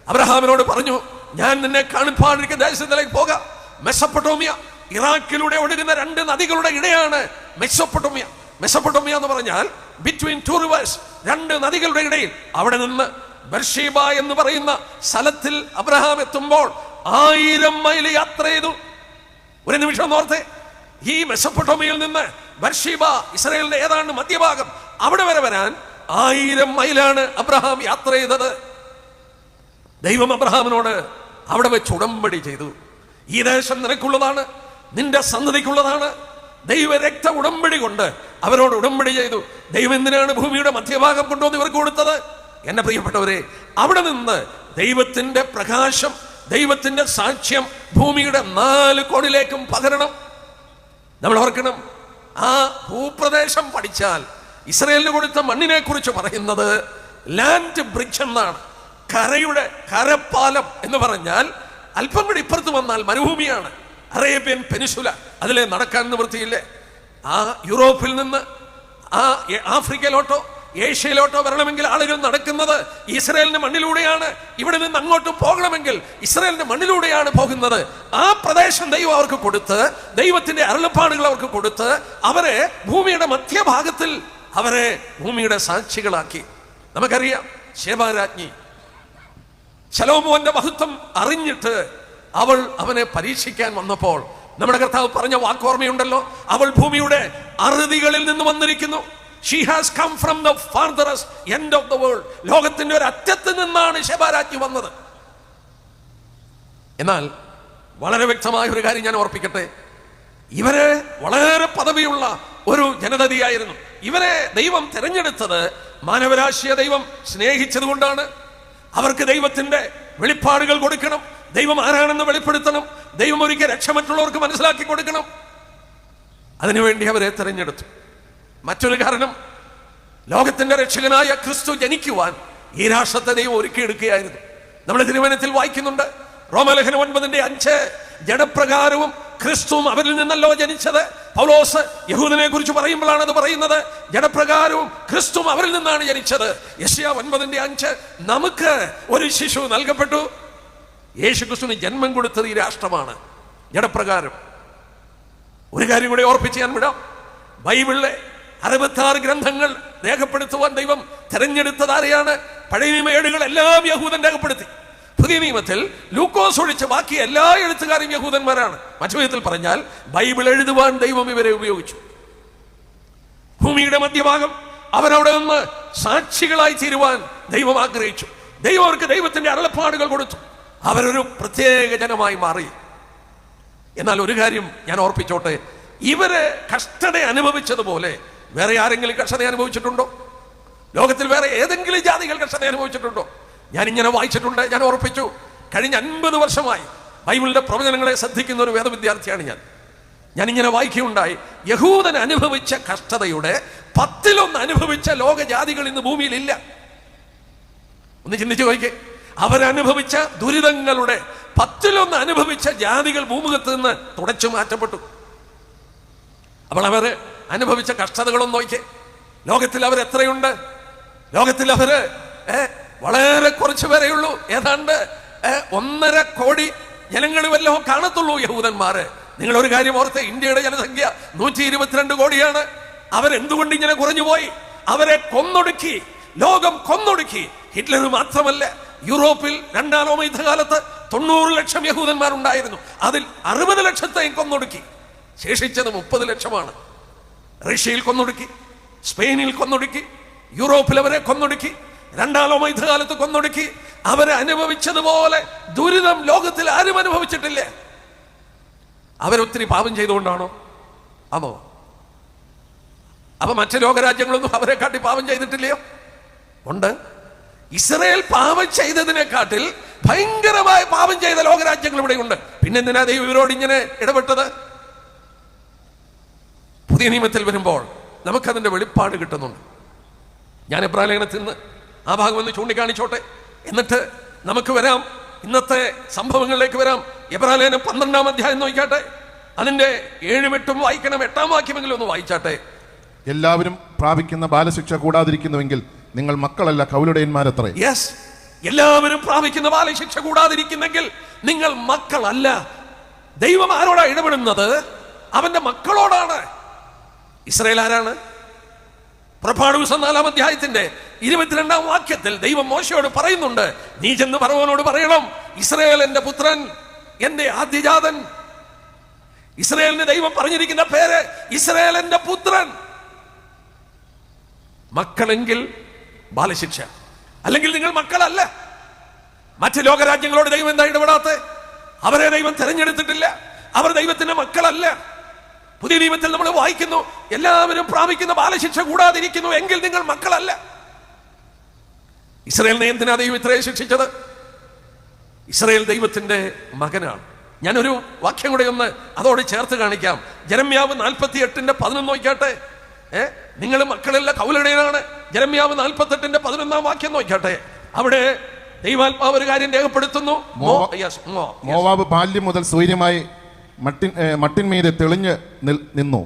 അബ്രഹാമിനോട് പറഞ്ഞു, ഞാൻ നിന്നെ കാണിപ്പാനിരിക്കുന്ന ദേശത്തിലേക്ക് പോകാം. മെസൊപ്പൊട്ടോമിയ, ഇറാഖിലൂടെ ഒഴുകുന്ന 2 നദികളുടെ ഇടയാണ് മെസൊപ്പൊട്ടോമിയ. മെസൊപ്പൊട്ടോമിയ എന്ന് പറഞ്ഞാൽ ബിറ്റ്വീൻ 2 rivers, 2 നദികളുടെ ഇടയിൽ. അവിടെ നിന്ന് ബർഷീബ എന്ന് പറയുന്ന സ്ഥലത്തിൽ അബ്രഹാം എത്തുമ്പോൾ 1000 മൈൽ യാത്ര ചെയ്തു. ഒരു നിമിഷം ഓർത്തെ, ഈ മെസൊപ്പൊട്ടോമിയയിൽ നിന്ന് ബർഷീബ ഇസ്രായേലിന്റെ ഏതാണ്ട് മധ്യഭാഗം, അവിടെ വരെ വരാൻ 1000 മൈലാണ് അബ്രഹാം യാത്ര ചെയ്തത്. ദൈവം അബ്രഹാമിനോട് അവിടെ വെച്ച് ഉടമ്പടി ചെയ്തു. ഈ ദേശം നിനക്കുള്ളതാണ്, നിന്റെ സന്തതിക്കുള്ളതാണ്. ദൈവ രക്ത ഉടമ്പടി കൊണ്ട് അവരോട് ഉടമ്പടി ചെയ്തു. ദൈവം എന്തിനാണ് ഭൂമിയുടെ മധ്യഭാഗം കൊണ്ടുവന്ന് ഇവർക്ക് കൊടുത്തത്? എന്റെ പ്രിയപ്പെട്ടവരെ, അവിടെ നിന്ന് ദൈവത്തിന്റെ പ്രകാശം, ദൈവത്തിന്റെ സാക്ഷ്യം ഭൂമിയുടെ 4 കോണിലേക്കും പകരണം. നമ്മൾ ഓർക്കണം, ആ ഭൂപ്രദേശം പഠിച്ചാൽ ഇസ്രായേലിന് കൊടുത്ത മണ്ണിനെ കുറിച്ച് പറയുന്നത് ലാൻഡ് ബ്രിഡ്ജ് എന്നാണ്. കരപ്പാലം എന്ന് പറഞ്ഞാൽ അല്പം കൂടി ഇപ്പുറത്ത് വന്നാൽ മരുഭൂമിയാണ്. അറേബ്യൻ പെനിൻസുല, അതിലെ നടക്കാൻ നിവൃത്തിയില്ലേ. ആ യൂറോപ്പിൽ നിന്ന് ആഫ്രിക്കയിലോട്ടോ ഏഷ്യയിലോട്ടോ വരണമെങ്കിൽ ആളുകൾ നടക്കുന്നത് ഇസ്രായേലിന്റെ മണ്ണിലൂടെയാണ്. ഇവിടെ നിന്ന് അങ്ങോട്ട് പോകണമെങ്കിൽ ഇസ്രായേലിന്റെ മണ്ണിലൂടെയാണ് പോകുന്നത്. ആ പ്രദേശം ദൈവം അവർക്ക് കൊടുത്ത്, ദൈവത്തിന്റെ അരുളപ്പാടുകൾ അവർക്ക് കൊടുത്ത്, അവരെ ഭൂമിയുടെ മധ്യഭാഗത്തിൽ അവരെ ഭൂമിയുടെ സാക്ഷികളാക്കി. നമുക്കറിയാം, ശേബാരാജ്ഞി ശലോമോന്റെ മഹത്വം അറിഞ്ഞിട്ട് അവൾ അവനെ പരീക്ഷിക്കാൻ വന്നപ്പോൾ നമ്മുടെ കർത്താവ് പറഞ്ഞ വാക്കോർമ്മയുണ്ടല്ലോ, അവൾ ഭൂമിയുടെ അറുതികളിൽ നിന്ന് വന്നിരിക്കുന്നു. She has come from the farthest end of the world. ലോകത്തിന്റെ ഒരു അറ്റത്ത് നിന്നാണ് ശേബാരാജ്ഞി വന്നത്. എന്നാൽ വളരെ വ്യക്തമായ ഒരു കാര്യം ഞാൻ ഓർപ്പിക്കട്ടെ, ഇവരെ വളരെ പദവിയുള്ള ഒരു ജനതയായിരുന്നു. ഇവരെ ദൈവം തിരഞ്ഞെടുത്തത് മാനവരാശിയെ ദൈവം സ്നേഹിച്ചത് കൊണ്ടാണ്. അവർക്ക് ദൈവത്തിന്റെ വെളിപ്പാടുകൾ കൊടുക്കണം, ദൈവം ആരാണെന്ന് വെളിപ്പെടുത്തണം, ദൈവം ഒരിക്കൽ രക്ഷ മറ്റുള്ളവർക്ക് മനസ്സിലാക്കി കൊടുക്കണം. അതിനുവേണ്ടി അവരെ തിരഞ്ഞെടുത്തു. മറ്റൊരു കാരണം, ലോകത്തിന്റെ രക്ഷകനായ ക്രിസ്തു ജനിക്കുവാൻ ഈ രാഷ്ട്രത്തെ ദൈവം ഒരുക്കിയെടുക്കുകയായിരുന്നു. നമ്മൾ തിരുവചനത്തിൽ വായിക്കുന്നുണ്ട്, റോമലേഖനം 9:5, ജഡപ്രകാരവും ക്രിസ്തുവും അവരിൽ നിന്നല്ലോ ജനിച്ചത്. പൗലോസ് യഹൂദനെ കുറിച്ച് പറയുമ്പോഴാണ് അത് പറയുന്നത്. ജഡപ്രകാരവും ക്രിസ്തുവും അവരിൽ നിന്നാണ് ജനിച്ചത്. യെശയ്യാ 9:5, നമുക്ക് ഒരു ശിശു നൽകപ്പെട്ടു. യേശു ക്രിസ്തുവിന് ജന്മം കൊടുത്തത് ഈ രാഷ്ട്രമാണ്, ജഡപ്രകാരം. ഒരു കാര്യം കൂടെ ഓർപ്പിച്ച് ഞാൻ വിടാം. ബൈബിളിലെ 66 ഗ്രന്ഥങ്ങൾ രേഖപ്പെടുത്തുവാൻ ദൈവം തെരഞ്ഞെടുത്തത് ആരെയാണ്? പഴയ നിയമ ഏടുകളെല്ലാം യഹൂദൻ രേഖപ്പെടുത്തി. പുതിയ നിയമത്തിൽ ലൂക്കോസ് ഒഴിച്ച് ബാക്കി എല്ലാ എഴുത്തുകാരും യഹൂദന്മാരാണ്. മറ്റു വിധത്തിൽ പറഞ്ഞാൽ ബൈബിൾ എഴുതുവാൻ ദൈവം ഇവരെ ഉപയോഗിച്ചു. ഭൂമിയുടെ മധ്യഭാഗം അവരവിടെ നിന്ന് സാക്ഷികളായി തീരുവാൻ ദൈവം ആഗ്രഹിച്ചു. ദൈവം അവർക്ക് ദൈവത്തിന്റെ അരുളപ്പാടുകൾ കൊടുത്തു. അവരൊരു പ്രത്യേക ജനമായി മാറി. എന്നാൽ ഒരു കാര്യം ഞാൻ ഓർപ്പിച്ചോട്ടെ, ഇവര് കഷ്ടത അനുഭവിച്ചതുപോലെ വേറെ ആരെങ്കിലും കഷ്ടത അനുഭവിച്ചിട്ടുണ്ടോ? ലോകത്തിൽ വേറെ ഏതെങ്കിലും ജാതികൾ കഷ്ടത അനുഭവിച്ചിട്ടുണ്ടോ? ഞാൻ ഇങ്ങനെ വായിച്ചിട്ടുണ്ട്, ഞാൻ ഓർപ്പിച്ചു. കഴിഞ്ഞ 50 വർഷമായി ബൈബിളിന്റെ പ്രവചനങ്ങളെ ശ്രദ്ധിക്കുന്ന ഒരു വേദവിദ്യാർത്ഥിയാണ് ഞാൻ ഇങ്ങനെ വായിക്കുകയുണ്ടായി, യഹൂദൻ അനുഭവിച്ച കഷ്ടതയുടെ 10 അനുഭവിച്ച ലോകജാതികൾ ഇന്ന് ഭൂമിയിലില്ല. ഒന്ന് ചിന്തിച്ചു നോക്കിക്കേ, അവരനുഭവിച്ച ദുരിതങ്ങളുടെ 10 അനുഭവിച്ച ജാതികൾ ഭൂമുഖത്ത് നിന്ന് തുടച്ചു മാറ്റപ്പെട്ടു. അപ്പോൾ അവര് അനുഭവിച്ച കഷ്ടതകളൊന്നും നോക്കിയേ. ലോകത്തിൽ അവർ എത്രയുണ്ട്? ലോകത്തിൽ അവര് വളരെ കുറച്ച് പേരെയുള്ളൂ. ഏതാണ്ട് 1.5 കോടി ജനങ്ങൾ വല്ലതും കാണത്തുള്ളൂ യഹൂദന്മാര്. നിങ്ങൾ ഒരു കാര്യം ഓർത്ത്, ഇന്ത്യയുടെ ജനസംഖ്യ 122 കോടിയാണ്. അവരെന്തുകൊണ്ട് ഇങ്ങനെ കുറഞ്ഞുപോയി? അവരെ കൊന്നൊടുക്കി, ലോകം കൊന്നൊടുക്കി. ഹിറ്റ്ലർ മാത്രമല്ല, യൂറോപ്പിൽ 2ാം ലോകയുദ്ധകാലത്ത് 90 ലക്ഷം യഹൂദന്മാരുണ്ടായിരുന്നു. അതിൽ 60 ലക്ഷത്തെയും കൊന്നൊടുക്കി. ശേഷിച്ചത് 30 ലക്ഷമാണ്. റഷ്യയിൽ കൊന്നൊടുക്കി, സ്പെയിനിൽ കൊന്നൊടുക്കി, യൂറോപ്പിൽ അവരെ കൊന്നൊടുക്കി, 2ാം ലോകയുദ്ധകാലത്ത് കൊന്നൊടുക്കി. അവരെ അനുഭവിച്ചതുപോലെ ദുരിതം ലോകത്തിൽ ആരും അനുഭവിച്ചിട്ടില്ല. അവരൊത്തിരി പാപം ചെയ്തുകൊണ്ടാണോ? ആണോ? അപ്പൊ മറ്റു ലോകരാജ്യങ്ങളൊന്നും അവരെ കാട്ടി പാപം ചെയ്തിട്ടില്ലയോ? ഉണ്ട്. ഇസ്രായേൽ പാപം ചെയ്തതിനെക്കാട്ടിൽ ഭയങ്കരമായ പാപം ചെയ്ത ലോകരാജ്യങ്ങൾ ഇവിടെ ഉണ്ട്. പിന്നെന്തിനാ ദൈവം ഇവരോട് ഇങ്ങനെ ഇടപെട്ടത്? പുതിയ നിയമത്തിൽ വരുമ്പോൾ നമുക്കതിന്റെ വെളിപ്പാട് കിട്ടുന്നുണ്ട്. ഞാൻ എബ്രായ ലേഖനത്തിൽ നിന്ന് ആ ഭാഗം ഒന്ന് ചൂണ്ടിക്കാണിച്ചോട്ടെ, എന്നിട്ട് നമുക്ക് വരാം, ഇന്നത്തെ സംഭവങ്ങളിലേക്ക് വരാം. എബ്രായ ലേഖനം 12-ാം അധ്യായം നോക്കിയാട്ടെ, അതിന്റെ 7ഉം 8ഉം വായിക്കണം. 8ാം വാക്യമെങ്കിലും ഒന്ന് വായിച്ചാട്ടെ. എല്ലാവരും പ്രാപിക്കുന്ന ബാലശിക്ഷ കൂടാതിരിക്കുന്നുവെങ്കിൽ നിങ്ങൾ മക്കളല്ല കൗലുടയന്മാരത്രേ. യെസ്, എല്ലാവരും പ്രാപിക്കുന്ന ബാലശിക്ഷ കൂടാതിരിക്കുന്നെങ്കിൽ നിങ്ങൾ മക്കളല്ല. ദൈവം ആരോടാ ഇടപെടുന്നത്? അവന്റെ മക്കളോടാണ്. ഇസ്രായേൽ ആരാണ്? പുറപ്പാട് പുസ്തകം 4-ാം അധ്യായത്തിന്റെ 22-ാം വാക്യത്തിൽ ദൈവം മോശയോട് പറയുന്നുണ്ട്, നീ ചെന്ന് ഫറവോനോട് പറയണം, ഇസ്രായേൽ എന്റെ പുത്രൻ, എന്റെ ആദ്യജാതൻ. ഇസ്രായേലിന് ദൈവം പറഞ്ഞിരിക്കുന്ന പേര് ഇസ്രായേൽ എന്റെ പുത്രൻ. മക്കളെങ്കിൽ ബാലശിക്ഷ, അല്ലെങ്കിൽ നിങ്ങൾ മക്കളല്ല. മറ്റ് ലോകരാജ്യങ്ങളോട് ദൈവം എന്താ ഇടപെടാത്ത? അവരെ ദൈവം തെരഞ്ഞെടുത്തിട്ടില്ല, അവർ ദൈവത്തിന്റെ മക്കളല്ല. പുതിയ നിയമത്തിൽ നമ്മൾ വായിക്കുന്നു, എല്ലാവരും പ്രാപിക്കുന്ന ബാലശിക്ഷ കൂടാതിരിക്കുന്നു എങ്കിൽ നിങ്ങൾ മക്കളല്ല. ഇസ്രായേലിനെ എന്തിനാ ദൈവം ഇത്രയും ശിക്ഷിച്ചത്? ഇസ്രായേൽ ദൈവത്തിന്റെ മകനാണ്. ഞാനൊരു വാക്യം കൂടെ ഒന്ന് അതോട് ചേർത്ത് കാണിക്കാം. ജെരമ്യാവ് 48:11 നോക്കിയാട്ടെ. നിങ്ങൾ മക്കളല്ല കൗലുടയനാണ്. ജെരമ്യാവ് 48:11 വാക്യം നോക്കിയാട്ടെ. അവിടെ ദൈവാത്മാവ് ഒരു കാര്യം രേഖപ്പെടുത്തുന്നു. മോവാബ് ബാല്യം മുതൽ സൂര്യമായി മട്ടിന്മീതെ തെളിഞ്ഞ് നിന്നു.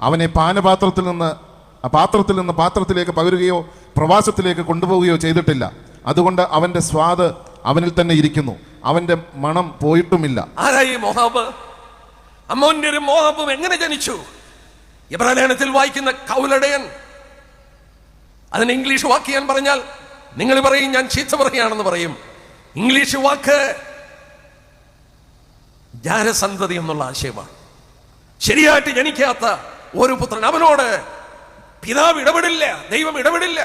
അവനെ പാനപാത്രത്തിൽ നിന്ന് ആ പാത്രത്തിൽ നിന്ന് പാത്രത്തിലേക്ക് പകരുകയോ പ്രവാസത്തിലേക്ക് കൊണ്ടുപോവുകയോ ചെയ്തിട്ടില്ല. അതുകൊണ്ട് അവന്റെ സ്വാദ് അവനിൽ തന്നെ ഇരിക്കുന്നു, അവന്റെ മണം പോയിട്ടുമില്ല. ആരായി മോഹാബ്? അമ്മോന്യരും മോഹാബും എങ്ങനെ ജനിച്ചു? എബ്രായത്തിൽ വായിക്കുന്ന കൗലടയൻ. അതിന് ഇംഗ്ലീഷ് വാക്ക് ഞാൻ പറഞ്ഞാൽ നിങ്ങൾ പറയും ഞാൻ ചീത്ത പറയുകയാണെന്ന് പറയും. ഇംഗ്ലീഷ് വാക്ക് ജാരസന്തതി എന്നുള്ള ആശയമാണ്. ശരിയായിട്ട് ജനിക്കാത്ത ഒരു പുത്രൻ, അവനോട് പിതാവ് ഇടപെടില്ല, ദൈവം ഇടപെടില്ല.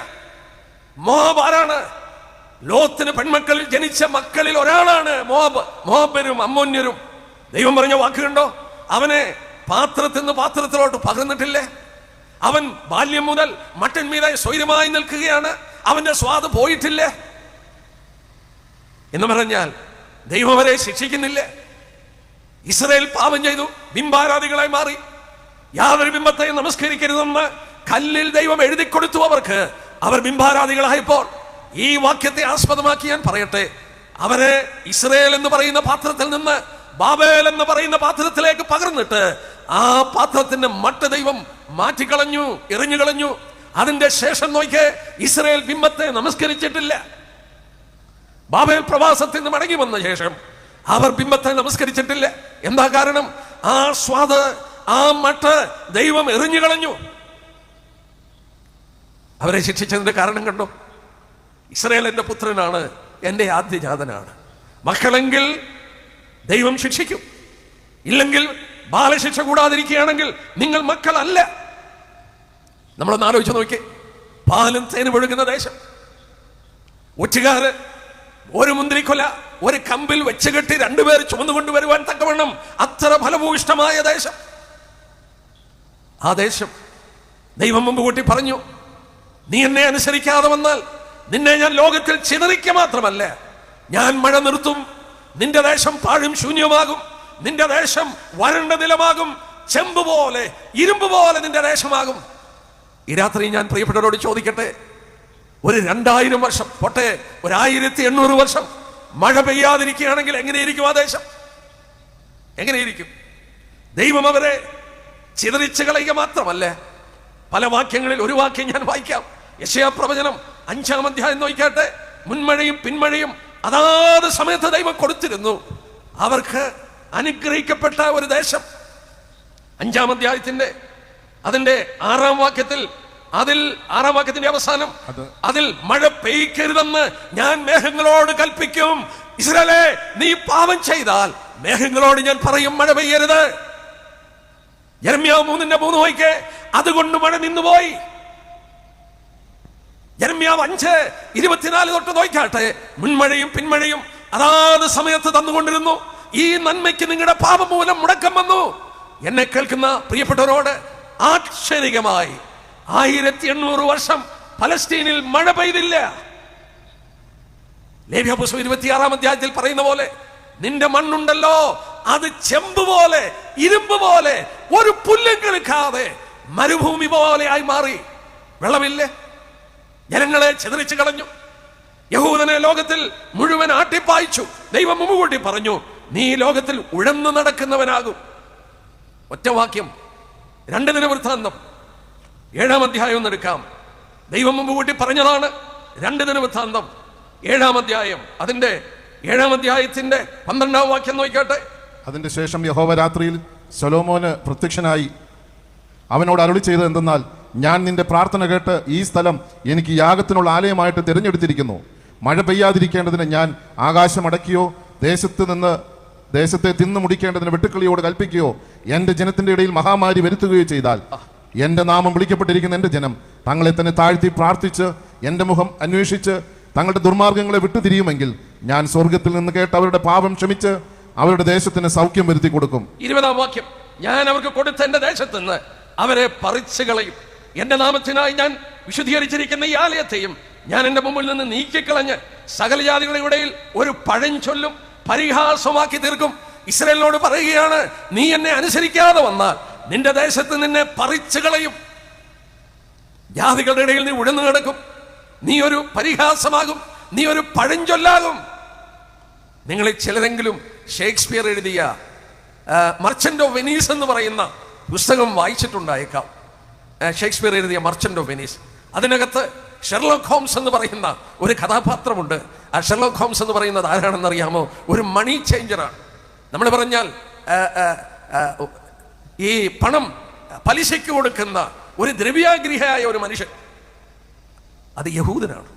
മോഹാബ് ആരാണ്? ലോത്തിന് പെൺമക്കളിൽ ജനിച്ച മക്കളിൽ ഒരാളാണ് മോഹാബ്. മോഹാബരും അമ്മോന്യരും. ദൈവം പറഞ്ഞ വാക്കുണ്ടോ? അവനെ പാത്രത്തിൽ നിന്ന് പാത്രത്തിലോട്ട് പകർന്നിട്ടില്ലേ? അവൻ ബാല്യം മുതൽ മട്ടൻ മീതെ സ്വൈരമായി നിൽക്കുകയാണ്, അവന്റെ സ്വാദ് പോയിട്ടില്ലേ എന്ന് പറഞ്ഞാൽ ദൈവം അവരെ ശിക്ഷിക്കുന്നില്ലേ? ഇസ്രായേൽ പാപം ചെയ്തു, ബിംബാരാധികളായി മാറി. യാതൊരു ബിംബത്തെ നമസ്കരിക്കരുതെന്ന് കല്ലിൽ ദൈവം എഴുതി കൊടുത്തു അവർക്ക്. അവർ ബിംബാരാധികളായപ്പോൾ ഈ വാക്യത്തെ ആസ്പദമാക്കി ഞാൻ പറയട്ടെ, അവരെ ഇസ്രായേൽ എന്ന് പറയുന്ന പാത്രത്തിൽ നിന്ന് ബാബേൽ എന്ന് പറയുന്ന പാത്രത്തിലേക്ക് പകർന്നിട്ട് ആ പാത്രത്തിന്റെ മട്ട ദൈവം മാറ്റിക്കളഞ്ഞു, എറിഞ്ഞു കളഞ്ഞു. അതിന്റെ ശേഷം നോക്കിയേ, ഇസ്രായേൽ ബിംബത്തെ നമസ്കരിച്ചിട്ടില്ല. ബാബേൽ പ്രവാസത്തിൽ നിന്ന് മടങ്ങി വന്ന ശേഷം അവർ ബിംബത്തെ നമസ്കരിച്ചിട്ടില്ല. എന്താ കാരണം? ആ സ്വാദ്, ആ മട്ട് ദൈവം എറിഞ്ഞു കളഞ്ഞു. അവരെ ശിക്ഷിച്ചതിന്റെ കാരണം കണ്ടോ? ഇസ്രായേൽ എന്റെ പുത്രനാണ്, എന്റെ ആദ്യജാതനാണ്. മക്കളെങ്കിൽ ദൈവം ശിക്ഷിക്കും, ഇല്ലെങ്കിൽ ബാലശിക്ഷ കൂടാതിരിക്കുകയാണെങ്കിൽ നിങ്ങൾ മക്കളല്ല. നമ്മളൊന്ന് ആലോചിച്ച് നോക്കിയേ, പാലും തേനും ഒഴുകുന്ന ദേശം, ഒറ്റുകാര് ഒരു മുന്തിരിക്കൊല ഒരു കമ്പിൽ വെച്ച് കെട്ടി രണ്ടുപേർ ചുമന്നുകൊണ്ടുവരുവാൻ തക്കവണ്ണം അത്ര ഫലഭൂയിഷ്ടമായ ദേശം. ആ ദേശം ദൈവം മുമ്പ് കൂട്ടി പറഞ്ഞു, നീ എന്നെ അനുസരിക്കാതെ വന്നാൽ നിന്നെ ഞാൻ ലോകത്തിൽ ചിതറിക്കുക മാത്രമല്ല, ഞാൻ മഴ നിർത്തും, നിന്റെ ദേശം പാഴും ശൂന്യമാകും, നിന്റെ ദേശം വരണ്ട നിലമാകും, ചെമ്പ് പോലെ ഇരുമ്പ് പോലെ നിന്റെ ദേശമാകും. ഈ രാത്രി ഞാൻ പ്രിയപ്പെട്ടവരോട് ചോദിക്കട്ടെ, ഒരു 2000 വർഷം പോട്ടെ, 1800 വർഷം മഴ പെയ്യാതിരിക്കുകയാണെങ്കിൽ എങ്ങനെയിരിക്കും ആ ദേശം? എങ്ങനെയിരിക്കും? ദൈവം അവരെ ചിതറിച്ച് കളയുക മാത്രമല്ല, പല വാക്യങ്ങളിൽ ഒരു വാക്യം ഞാൻ വായിക്കാം. യെശയ്യാ പ്രവചനം 5-ാം അധ്യായം നോക്കിയാട്ടെ, മുൻമഴയും പിന്മഴയും അതാത് സമയത്ത് ദൈവം കൊടുത്തിരുന്നു. അവർക്ക് അനുഗ്രഹിക്കപ്പെട്ട ഒരു ദേശം. 5-ാം അധ്യായത്തിന്റെ അതിന്റെ 6-ാം വാക്യത്തിൽ, അതിൽ 6-ാം വാക്യത്തിന്റെ അവസാനം, അതിൽ മഴ പെയ്ക്കരുതെന്ന് ഞാൻ മേഘങ്ങളോട് കൽപ്പിക്കും. ഇസ്രായേലേ, നീ പാപം ചെയ്താൽ മേഘങ്ങളോട് ഞാൻ പറയും മഴ പെയ്യരുത്. യെരമ്യാവ് 3:3 നോക്കിക്കേ, അതുകൊണ്ട് മഴ നിന്നുപോയി. യെരമ്യാവ് 5:24 തൊട്ട് നോക്കാട്ടെ, മുൻമഴയും പിന്മഴയും അതാത് സമയത്ത് തന്നുകൊണ്ടിരുന്നു. ഈ നന്മയ്ക്ക് നിങ്ങളുടെ പാപം മൂലം മുടക്കം വന്നു. എന്നെ കേൾക്കുന്ന പ്രിയപ്പെട്ടവരോട്, ആശ്ചര്യമായി 1800 വർഷം ഫലസ്തീനിൽ മഴ പെയ്തില്ല. ലേവ്യ പുസ്തകം 26-ാം അധ്യായത്തിൽ പറയുന്ന പോലെ, നിന്റെ മണ്ണുണ്ടല്ലോ അത് ചെമ്പ് പോലെ ഇരുമ്പ് പോലെ ഒരു പുല്ലും കിളുക്കാതെ മരുഭൂമി പോലെ ആയി മാറി. വെള്ളമില്ലേ, ജനങ്ങളെ ചിതറിച്ചു കളഞ്ഞു. യഹൂദനെ ലോകത്തിൽ മുഴുവൻ ആട്ടിപ്പായിച്ചു. ദൈവം മുമ്പുകൂട്ടി പറഞ്ഞു, നീ ലോകത്തിൽ ഉഴന്നു നടക്കുന്നവനാകും. ഒറ്റവാക്യം 2 ദിനവൃത്താന്തം 7-ാം അധ്യായം ഒന്നെടുക്കാം. ദൈവം മുമ്പ് കൂട്ടി പറഞ്ഞതാണ്. 2 ദിനവൃത്താന്തം 7-ാം അധ്യായം, അതിന്റെ 7-ാം അധ്യായത്തിന്റെ 12-ാം വാക്യം നോക്കട്ടെ. അതിന്റെ ശേഷം യഹോവ രാത്രിയിൽ ശലോമോന് പ്രത്യക്ഷനായി അവനോട് അരുളി ചെയ്തത് എന്തെന്നാൽ, ഞാൻ നിന്റെ പ്രാർത്ഥന കേട്ട് ഈ സ്ഥലം എനിക്ക് യാഗത്തിനുള്ള ആലയമായിട്ട് തിരഞ്ഞെടുത്തിരിക്കുന്നു. മഴ പെയ്യാതിരിക്കേണ്ടതിന് ഞാൻ ആകാശം അടക്കിയോ ദേശത്തെ തിന്നു മുടിക്കേണ്ടതിന് വെട്ടുക്കിളിയോട് കൽപ്പിക്കുകയോ എന്റെ ജനത്തിന്റെ ഇടയിൽ മഹാമാരി വരുത്തുകയോ ചെയ്താൽ, എന്റെ നാമം വിളിക്കപ്പെട്ടിരിക്കുന്ന എന്റെ ജനം തങ്ങളെ തന്നെ താഴ്ത്തി പ്രാർത്ഥിച്ച് എന്റെ മുഖം അന്വേഷിച്ച് തങ്ങളുടെ ദുർമാർഗങ്ങളെ വിട്ടുതിരിയുമെങ്കിൽ ഞാൻ സ്വർഗത്തിൽ നിന്ന് കേട്ട് അവരുടെ പാപം ക്ഷമിച്ച് അവരുടെ ദേശത്തിന് സൗഖ്യം വരുത്തി കൊടുക്കും. 20-ാം വാക്യം, ഞാൻ അവർക്ക് കൊടുത്ത എന്റെ ദേശത്ത് നിന്ന് അവരെ പറിച്ചു കളയും. എന്റെ നാമത്തിനായി ഞാൻ വിശുദ്ധീകരിച്ചിരിക്കുന്ന ഈ ആലയത്തെയും ഞാൻ എന്റെ മുമ്പിൽ നിന്ന് നീക്കിക്കളഞ്ഞ് സകല ജാതികളുടെ ഇടയിൽ ഒരു പഴഞ്ചൊല്ലും പരിഹാസമാക്കി തീർക്കും. ഇസ്രായേലിനോട് പറയുകയാണ്, നീ എന്നെ അനുസരിക്കാതെ വന്നാൽ നിന്റെ ദേശത്ത് നിന്നെ പറിച്ചു കളയും. ജാതികളുടെ ഇടയിൽ നീ ഉഴന്നു കിടക്കും. നീ ഒരു പരിഹാസമാകും, നീ ഒരു പഴഞ്ചൊല്ലാകും. നിങ്ങളിൽ ചിലരെങ്കിലും ഷേക്സ്പിയർ എഴുതിയ മർച്ചന്റ് ഓഫ് വെനീസ് എന്ന് പറയുന്ന പുസ്തകം വായിച്ചിട്ടുണ്ടായേക്കാം. ഷേക്സ്പിയർ എഴുതിയ മർച്ചന്റ് ഓഫ് വെനീസ്. അതിനകത്ത് ഷെർലോക്ക് ഹോംസ് എന്ന് പറയുന്ന ഒരു കഥാപാത്രമുണ്ട്. ആ ഷെർലോക്ക് ഹോംസ് എന്ന് പറയുന്നത് ആരാണെന്നറിയാമോ? ഒരു മണി ചേഞ്ചറാണ്. നമ്മൾ പറഞ്ഞാൽ ഈ പണം പലിശയ്ക്ക് കൊടുക്കുന്ന ഒരു ദ്രവ്യാഗ്രഹിയായ ഒരു മനുഷ്യൻ. അത് യഹൂദനാണ്.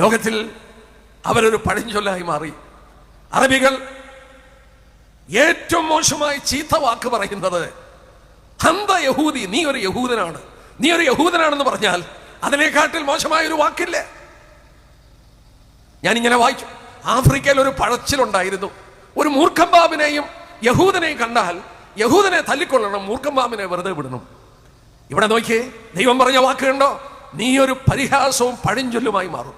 ലോകത്തിൽ അവരൊരു പഴഞ്ചൊല്ലായി മാറി. അറബികൾ ഏറ്റവും മോശമായി ചീത്ത വാക്ക് പറയുന്നത് ഹന്ത യഹൂദി, നീ ഒരു യഹൂദനാണ്, നീ ഒരു യഹൂദനാണെന്ന് പറഞ്ഞാൽ അതിനെക്കാട്ടിൽ മോശമായ ഒരു വാക്കില്ല. ഞാനിങ്ങനെ വായിച്ചു, ആഫ്രിക്കയിൽ ഒരു പഴച്ചിലുണ്ടായിരുന്നു. ഒരു മൂർഖമ്പാവിനെയും യഹൂദനെയും കണ്ടാൽ യഹൂദനെ തല്ലിക്കൊള്ളണം, മൂർഖമ്പാവിനെ വെറുതെ വിടണം. ഇവിടെ നോക്കിയേ, ദൈവം പറഞ്ഞ വാക്ക് കണ്ടോ? നീ ഒരു പരിഹാസവും പഴഞ്ചൊല്ലുമായി മാറും.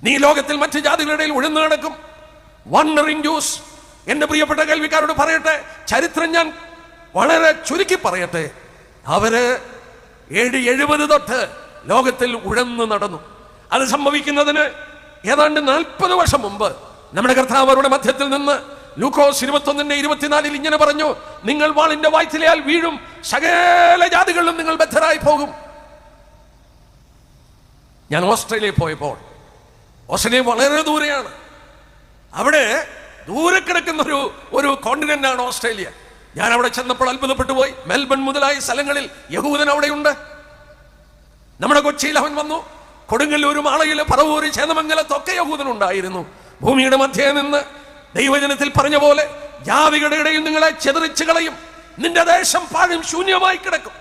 നീ ലോകത്തിൽ മറ്റു ജാതികളുടെ ഇടയിൽ ഉഴന്നു നടക്കും. Wandering juice. എന്റെ പ്രിയപ്പെട്ട കേൾവിക്കാരോട് പറയട്ടെ, ചരിത്രം ഞാൻ വളരെ ചുരുക്കി പറയട്ടെ. അവര് 70 തൊട്ട് ലോകത്തിൽ ഉഴന്നു നടന്നു. അത് സംഭവിക്കുന്നതിന് ഏതാണ്ട് 40 വർഷം മുമ്പ് നമ്മുടെ കർത്താവ് അവരുടെ മധ്യത്തിൽ നിന്ന് ലൂക്കോസ് 21:24 ഇങ്ങനെ പറഞ്ഞു, നിങ്ങൾ വാളിന്റെ വായ്ത്തലയാൽ വീഴും, സകല ജാതികളിലും നിങ്ങൾ ബദ്ധരായി പോകും. ഞാൻ ഓസ്ട്രേലിയയിൽ പോയപ്പോൾ, ഓസ്ട്രേലിയ വളരെ ദൂരെയാണ്, അവിടെ ദൂരെ കിടക്കുന്ന ഒരു കോണ്ടിനെന്റ് ആണ് ഓസ്ട്രേലിയ. ഞാൻ അവിടെ ചെന്നപ്പോൾ അത്ഭുതപ്പെട്ടു പോയി. മെൽബൺ മുതലായ സ്ഥലങ്ങളിൽ യഹൂദൻ അവിടെയുണ്ട്. നമ്മുടെ കൊച്ചിയിൽ അവൻ വന്നു, കൊടുങ്ങല്ലൂർ, മാളയില്, പറവൂര്, ചേന്നമംഗലത്തൊക്കെ യഹൂദൻ ഉണ്ടായിരുന്നു. ഭൂമിയുടെ മധ്യേ നിന്ന് ദൈവജനത്തിൽ പറഞ്ഞ പോലെ ജാതികളുടെ ഇടയിൽ നിങ്ങളെ ചെതറിച്ചു കളയും, നിന്റെ ദേശം പാഴും ശൂന്യമായി കിടക്കും.